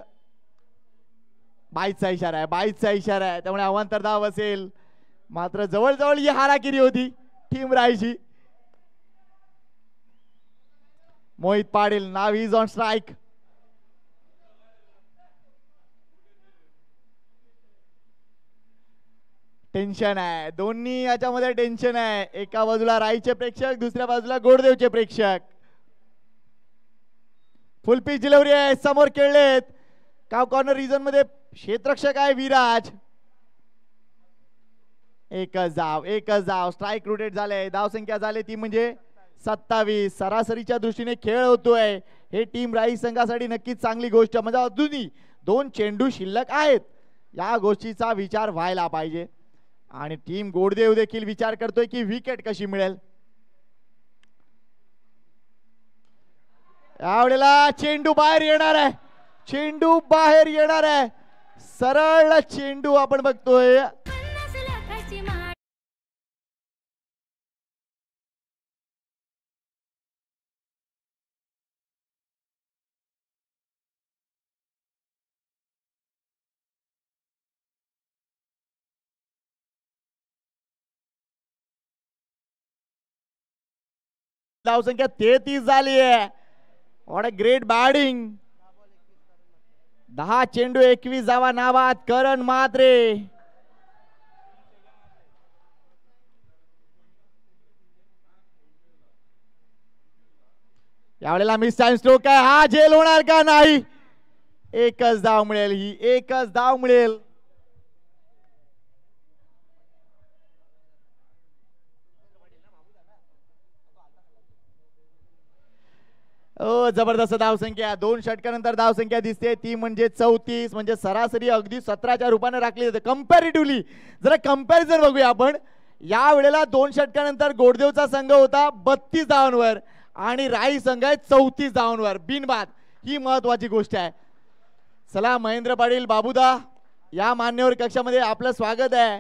बाईचा इशारा आहे, त्यामुळे अवांतर धाव असेल. मात्र जवळजवळ ही हाराकिरी होती टीम रायची. मोहित पाटील नाव इज ऑन स्ट्राईक. टेन्शन आहे दोन्ही याच्यामध्ये, टेन्शन आहे. एका बाजूला राईचे प्रेक्षक, दुसऱ्या बाजूला गोडदेवचे प्रेक्षक. फुल पिच डिलिव्हरी आहे, समोर खेळलेत. काव कॉर्नर रिजन मध्ये क्षेत्ररक्षक आहे विराज. एकच धाव. स्ट्राईक रोटेट झाले. धाव संख्या झाली ती म्हणजे 27. सरासरीच्या दृष्टीने खेळ होतोय. हे टीम राई संघासाठी नक्कीच चांगली गोष्ट. म्हणजे अजूनही 2 चेंडू शिल्लक आहेत, या गोष्टीचा विचार व्हायला पाहिजे. आणि टीम गोडदेव देखील विचार करतोय की विकेट कशी मिळेल. यावेळेला चेंडू बाहेर येणार आहे. सरळ चेंडू आपण बघतोय. धावसंख्या 33 झाली आहे. What a great batting. 10 चेंडू 21 धावा नाबाद. करण म्हात्रे. यावेळेला मिस टाइम स्ट्रोक आहे. हा झेल होणार का नाही. एकच धाव मिळेल. जबरदस्त धावसंख्या. 2 षटकानंतर धावसंख्या दिसते ती म्हणजे 34. म्हणजे सरासरी अगदी 17च्या रूपाने राखली जाते. कंपॅरेटिव्हली जरा कंपॅरिझन बघूया आपण. या वेळेला 2 षटकानंतर गोडदेवचा संघ होता 32 धावांवर आणि राई संघ आहे 34 धावांवर बिनबाद. ही महत्वाची गोष्ट आहे. चला महेंद्र पाटील बाबूदा, या मान्यवर कक्षामध्ये आपलं स्वागत आहे.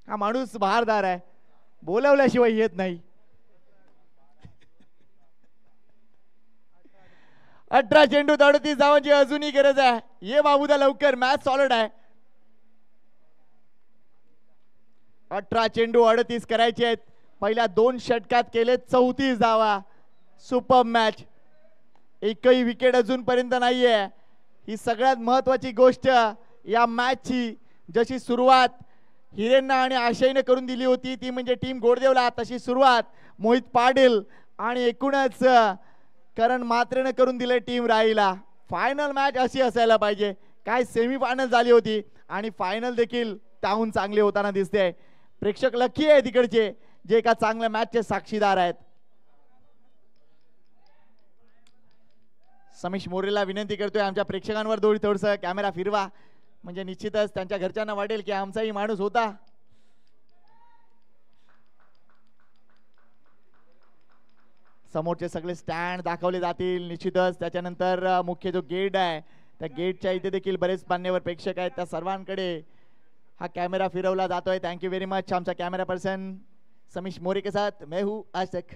हा माणूस बहारदार आहे, बोलवल्याशिवाय येत नाही. 18 चेंडू 38 धावांची अजूनही गरज आहे. ये बाबूदा लवकर, मॅच सॉलिड आहे. 18 चेंडू 38 करायचे आहेत. पहिल्या 2 षटकात केले 34 धावा. Super match. एकही विकेट अजूनपर्यंत नाहीये. ही सगळ्यात महत्वाची गोष्ट या मॅचची. जशी सुरुवात हिरेंना आणि आशयने करून दिली होती ती म्हणजे टीम गोडदेवला. तशी सुरुवात मोहित पाटील आणि एकूणच करण म्हात्रेने करून दिले टीम राईला. फायनल मॅच अशी असायला पाहिजे. काय सेमी फायनल झाली होती आणि फायनल देखील त्याहून चांगली होताना दिसते. प्रेक्षक लकी आहे तिकडचे जे एका चांगल्या मॅचचे साक्षीदार आहेत. समीश मोरेला विनंती करतोय आमच्या प्रेक्षकांवर थोडंसं कॅमेरा फिरवा म्हणजे निश्चितच त्यांच्या घरच्यांना वाटेल की आमचाही माणूस होता. समोरचे सगळे स्टँड दाखवले जातील निश्चितच. त्याच्यानंतर मुख्य जो गेट आहे त्या गेटच्या इथे देखील बरेच मान्यवर प्रेक्षक आहेत. त्या सर्वांकडे हा कॅमेरा फिरवला जातोय. थँक्यू व्हेरी मच आमचा कॅमेरा पर्सन समीश मोरे के साथ मैं हूं आशिक.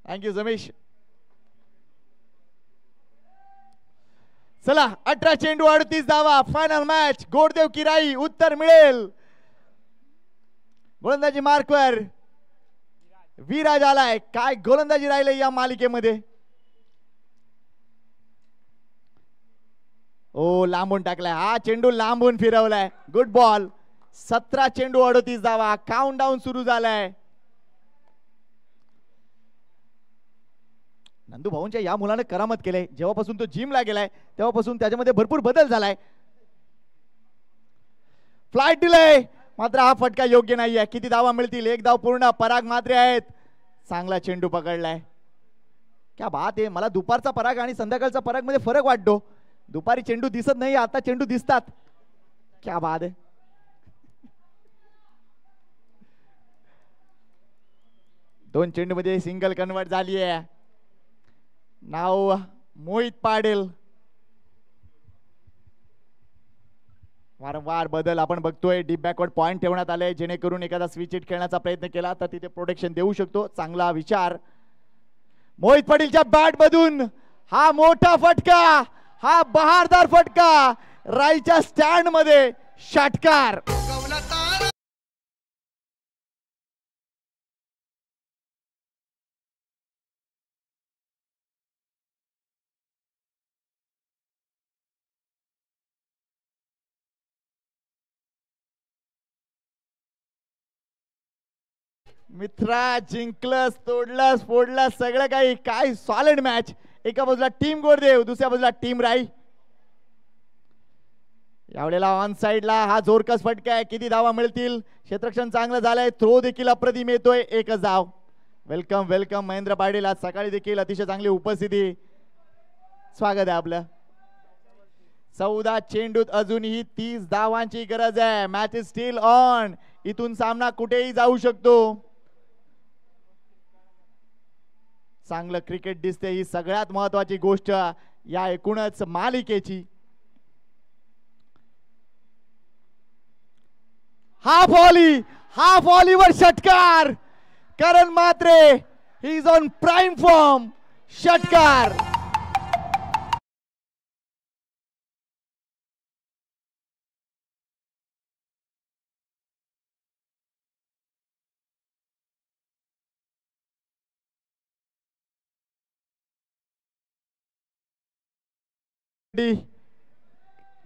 थँक्यू समीश. चला 18 चेंडू 38 धावा. फायनल मॅच गोडदेव की राई. उत्तर मिळेल. गोलंदाजी मार्कवर विराज आलाय. काय गोलंदाजी राहिले या मालिकेमध्ये. ओ लांबून टाकलाय हा चेंडू लांबून फिरवलाय. Good ball. 17 चेंडू 38 धावा. काउंट डाऊन सुरू झालाय. नंदू भाऊंच्या या मुलाने करामत केले. जेव्हापासून तो जिमला गेलाय तेव्हापासून त्याच्यामध्ये भरपूर बदल झालाय. फ्लाइट दिलंय मात्र हा फटका योग्य नाहीये. किती धावा मिळतील. एक धाव पूर्ण. पराग म्हात्रे आहेत. चांगला चेंडू पकडलाय. क्या बात आहे. मला दुपारचा पराग आणि संध्याकाळचा पराग मध्ये फरक वाटतो. दुपारी चेंडू दिसत नाही आता चेंडू दिसतात. क्या बात आहे. दोन चेंडू मध्ये सिंगल कन्वर्ट झाली आहे. नाव मोहित पाटील. वारंवार बदल आपण बघतोय. डीप बॅकवर्ड पॉइंट ठेवण्यात आले जेणेकरून एखादा स्विच हिट खेळण्याचा प्रयत्न केला तर तिथे प्रोटेक्शन देऊ शकतो. चांगला विचार. मोहित पाटीलच्या बॅट मधून हा मोठा फटका. हा बहारदार फटका. राईच्या स्टँड मध्ये षटकार. मित्रा जिंकलंस तोडलंस फोडलंस सगळं काही. काय सॉलिड मॅच. एका बाजूला टीम गोडदेव दुसऱ्या बाजूला टीम राई. यावेळेला ऑन साइडला हा जोरकस फटका आहे. किती धावा मिळतील. क्षेत्ररक्षण चांगलं झालंय. थ्रो देखील अप्रतिम येतोय. एकच धाव. Welcome welcome Mahendra Patil. आज सकाळी देखील अतिशय चांगली उपस्थिती. स्वागत आहे आपलं. 14 चेंडूत अजूनही 30 धावांची गरज आहे. Match is steel on. इथून सामना कुठेही जाऊ शकतो. चांगलं क्रिकेट दिसते. ही सगळ्यात महत्वाची गोष्ट या एकूणच मालिकेची. हाफ व्हॉलीवर षटकार. Karan Mhatre he is on prime form. षटकार.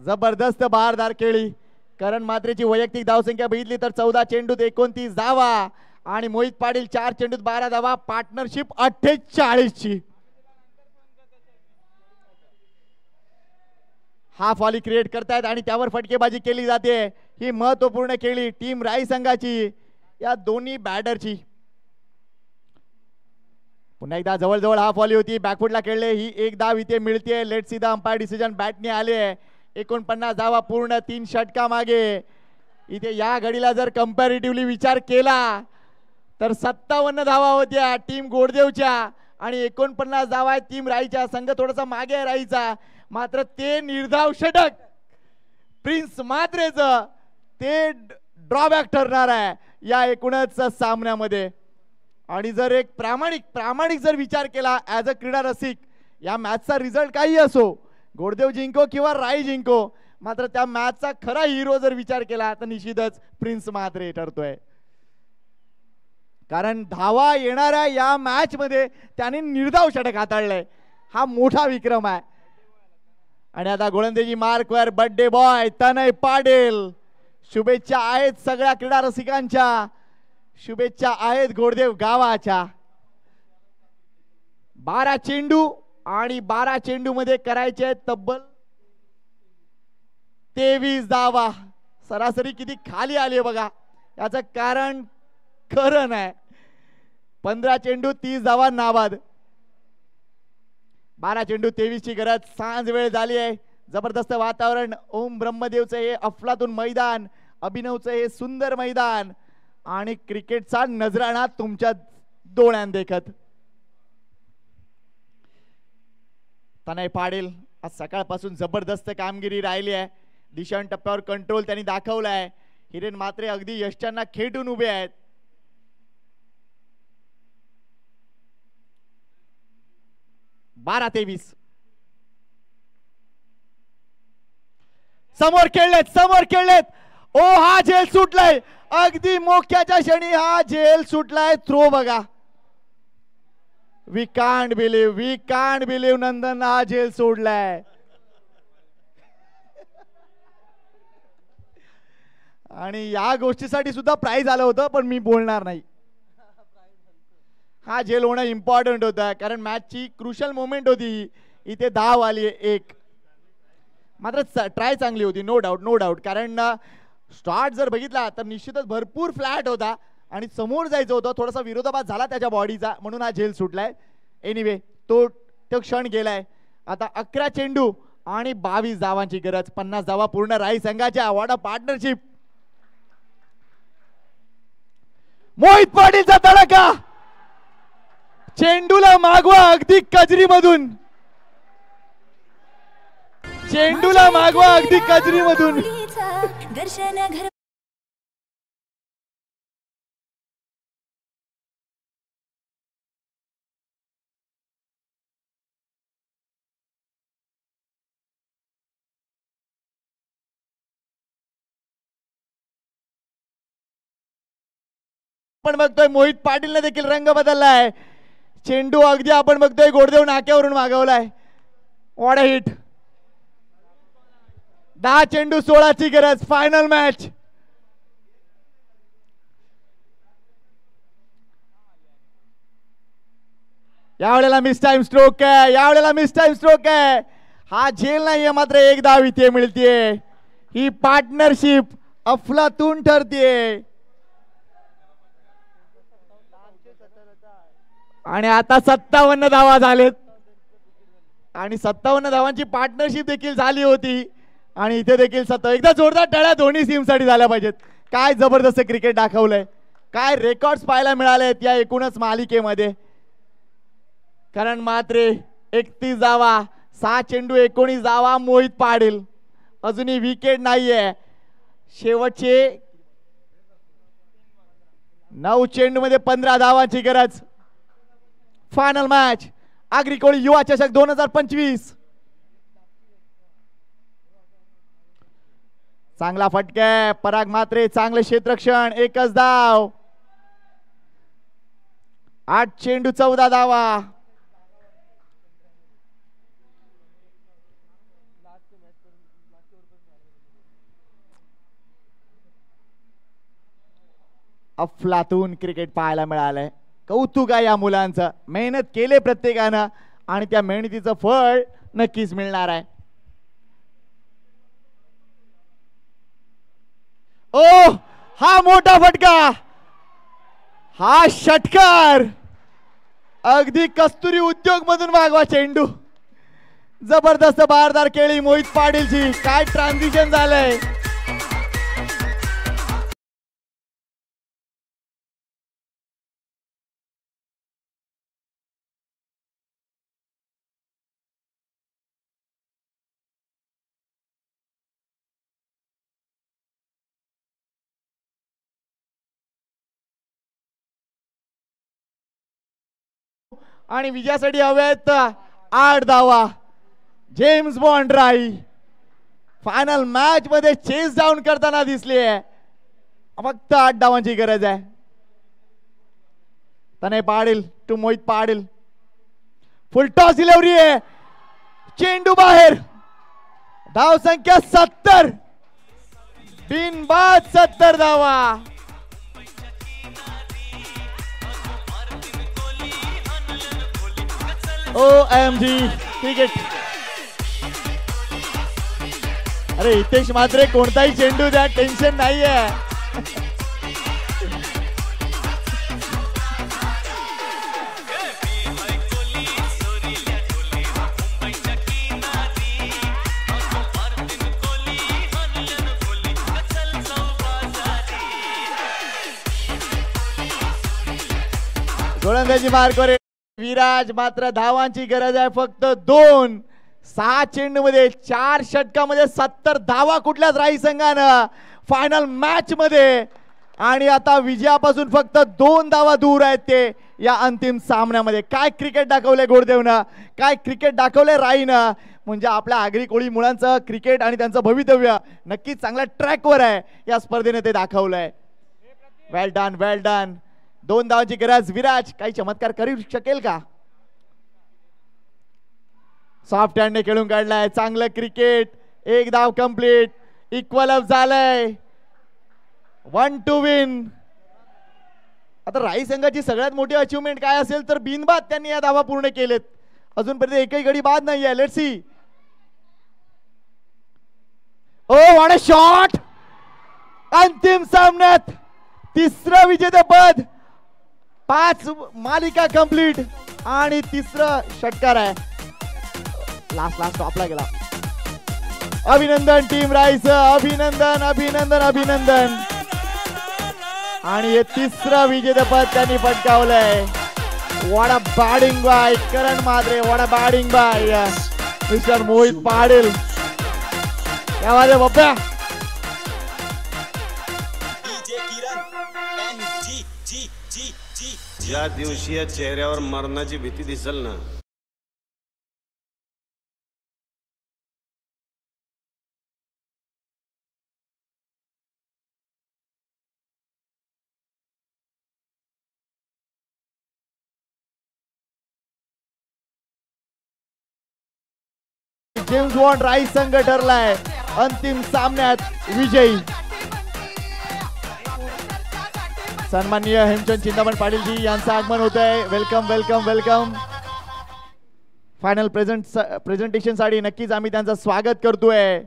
जबरदस्त बहारदार खेळी. करण म्हात्रेची वैयक्तिक धावसंख्या बघितली तर 14 चेंडूत 29 धावा आणि मोहित पाटील 4 चेंडूत 12 धावा. पार्टनरशिप 48 ची. हाफ व्हॉली क्रिएट करतायत आणि त्यावर फटकेबाजी केली जाते. ही महत्वपूर्ण खेळी टीम राई संघाची या दोन्ही बॅटरची. पुन्हा एकदा जवळजवळ हाफ व्हॉली होती. बॅकफुटला खेळले. ही एक धाव इथे मिळते. Let see the umpire decision बॅटने आले. 49 धावा पूर्ण. 3 षटका मागे. इथे या घडीला जर कंपॅरेटिव्हली विचार केला तर 57 धावा होत्या टीम गोडदेवच्या आणि 49 धावा आहेत टीम राईच्या. संघ थोडासा मागे आहे राईचा. मात्र ते निर्धाव षटक प्रिन्स म्हात्रेचं ते ड्रॉबॅक ठरणार आहे या एकूणच सामन्यामध्ये. आणि जर एक प्रामाणिक जर विचार केला ऍज अ क्रीडा रसिक या मॅचचा रिझल्ट काही असो गोडदेव जिंको किंवा राई जिंको मात्र त्या मॅचचा खरा हिरो जर विचार केला तर निश्चितच प्रिन्स म्हात्रे ठरतोय. कारण धावा येणाऱ्या या मॅच मध्ये त्याने निर्धाव षटक हाताळलंय. हा मोठा विक्रम आहे. आणि आता गोलंदाजी मार्कवर बर्थडे बॉय तनय पाटील. शुभेच्छा आहेत सगळ्या क्रीडा रसिकांच्या, शुभेच्छा आहेत गोडदेव गावाच्या. 12 चेंडू आणि 12 चेंडू मध्ये करायचे तब्बल 23 धावा. सरासरी किती खाली आली बघा, याचं कारण खरं नाही. 15 चेंडू 30 धावा नाबाद. 12 चेंडू 23 ची गरज. सांज वेळ झाली आहे. जबरदस्त वातावरण. ओम ब्रह्मदेवचं हे अफलातून मैदान, अभिनवचं हे सुंदर मैदान आणि क्रिकेटचा नजराणा तुमच्या डोळ्यात देखत. तनय पाटील आज सकाळपासून जबरदस्त कामगिरी राहिली आहे. दिशान टप्प्यावर कंट्रोल त्यांनी दाखवलाय. हिरेन मात्रे अगदी यष्टांना खेटून उभे आहेत. बारा 23 समोर खेळलेत, समोर खेळलेत. ओ हा झेल सुटलाय, अगदी मोक्याच्या क्षणी हा झेल सुटलाय. थ्रो बघा. वी कांट बिलीव्ह नंदन हा झेल सोडलाय. आणि या गोष्टीसाठी सुद्धा प्राइज आलं होतं, पण मी बोलणार नाही. हा झेल होणं इम्पॉर्टंट होता, कारण मॅचची क्रुशल मोमेंट होती. इथे धाव आली एक. मात्र ट्राय चांगली होती, नो डाऊट. कारण स्टार्ट जर बघितला तर निश्चितच भरपूर फ्लॅट होता आणि समोर जायचं होतं. थोडासा विरोधाभास झाला त्याच्या बॉडीचा, म्हणून हा झेल सुटलाय. एनिवे तो क्षण गेलाय. आता 11 चेंडू आणि 22 धावांची गरज. 50 धावा पूर्ण राही संघाच्या. What a partnership. मोहित पाटीलचा तडका. चेंडूला मागवा अगदी कजरी मधून. चेंडूला मागवा अगदी कजरी मधून. आपण बघतोय मोहित पाटीलने देखील रंग बदललाय. चेंडू अगदी आपण बघतोय गोडदेव नाक्यावरून मागवलाय. What a hit. 10 चेंडू 16 ची गरज. Final match. यावेळेला मिस टाइम स्ट्रोक आहे. हा झेल नाहीये, मात्र एक धाव इथे मिळतीये. ही पार्टनरशिप अफलातून ठरतीये. आणि आता 57 धावा झालेत आणि 57 धावांची पार्टनरशिप देखील झाली होती. आणि इथे देखील एकदा जोरदार टाळ्या दोन्ही टीमसाठी झाल्या पाहिजेत. काय जबरदस्त क्रिकेट दाखवलंय, काय रेकॉर्ड्स पाहायला मिळालेत या एकूणच मालिकेमध्ये. कारण मात्र 31 धावा, 6 चेंडू 19 धावा. मोहित पाटील अजूनही विकेट नाहीये. शेवटचे 9 चेंडू मध्ये 15 धावांची गरज. फायनल मॅच आगरी कोळी युवा चषक 2025. चांगला फटका. पराग मात्रे चांगले क्षेत्ररक्षण. एकच धाव. 8 चेंडू 14 धावा. अफलातून क्रिकेट पाहायला मिळालंय. कौतुक आहे या मुलांचं. मेहनत केले प्रत्येकानं आणि त्या मेहनतीचं फळ नक्कीच मिळणार आहे. ओ हा मोठा फटका. हा षटकार. अगदी कस्तुरी उद्योग मधून मागवा चेंडू. जबरदस्त बारदार केळी मोहित पाटीलची. काय ट्रान्झिशन झालंय. आणि विजयासाठी हवेत 8 धावा. जेम्स बॉन्ड राही फायनल मॅच मध्ये चेस डाऊन करताना दिसली आहे. फक्त 8 धावांची गरज आहे. Tanay Patil to Mohit Patil. Full toss delivery आहे. चेंडू बाहेर. धाव संख्या 70, बिनबाद 70 धावा. OMG cricket. अरे हितेश म्हात्रे कोणताही चेंडू द्या, टेन्शन नाहीये. गोलंदाजी मार्कवर विराज. मात्र धावांची गरज आहे फक्त 2. 6 चेंडू मध्ये 4 षटकामध्ये 70 धावा कुठल्याच राही संघानं फायनल मॅच मध्ये. आणि आता विजयापासून फक्त 2 धावा दूर आहेत ते या अंतिम सामन्यामध्ये. काय क्रिकेट दाखवलंय गोडदेवनं, काय क्रिकेट दाखवलंय राईनं. म्हणजे आपल्या आगरी कोळी मुलांचं क्रिकेट आणि त्यांचं भवितव्य नक्कीच चांगल्या ट्रॅकवर आहे. या स्पर्धेने ते दाखवलंय. वेल डन, वेल डन. 2 धावांची गरज. विराज काही चमत्कार करू शकेल का? सॉफ्ट हँडने खेळून काढलाय. चांगलं क्रिकेट. 1 धाव कंप्लीट. इक्वल अप झालंय. 1 to win. आता राई संघाची सगळ्यात मोठी अचिव्हमेंट काय असेल तर बिनबाद त्यांनी या धावा पूर्ण केलेत. अजूनपर्यंत एकही गडी बाद नाहीये. Let's see. Oh what a shot. अंतिम सामन्यात 3रं विजेतेपद. 5 मालिका कंप्लीट आणि 3रं षटकार आहे. लास्ट टॉपला गेला. अभिनंदन टीम राईस. अभिनंदन अभिनंदन अभिनंदन. आणि हे 3रं विजेतेपद त्यांनी पटकावलंय. What a batting by Karan Mhatre. What a batting by mister Mohit Patil. यामध्ये बप्प्या. ज्या दिवशी या चेहऱ्यावर मरणाची भीती दिसेल ना, जेम्स बॉन्ड राईस संघ ठरलाय अंतिम सामन्यात विजयी. सन्माननीय हेमचंद चिंतामण पाटील जी यांचं आगमन होत आहे. Welcome welcome welcome. Final presentation साठी नक्कीच आम्ही त्यांचं स्वागत करतोय.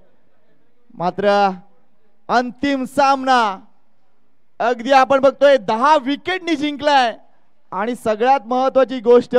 मात्र अंतिम सामना अगदी आपण बघतोय 10 विकेटनी जिंकलाय. आणि सगळ्यात महत्वाची गोष्ट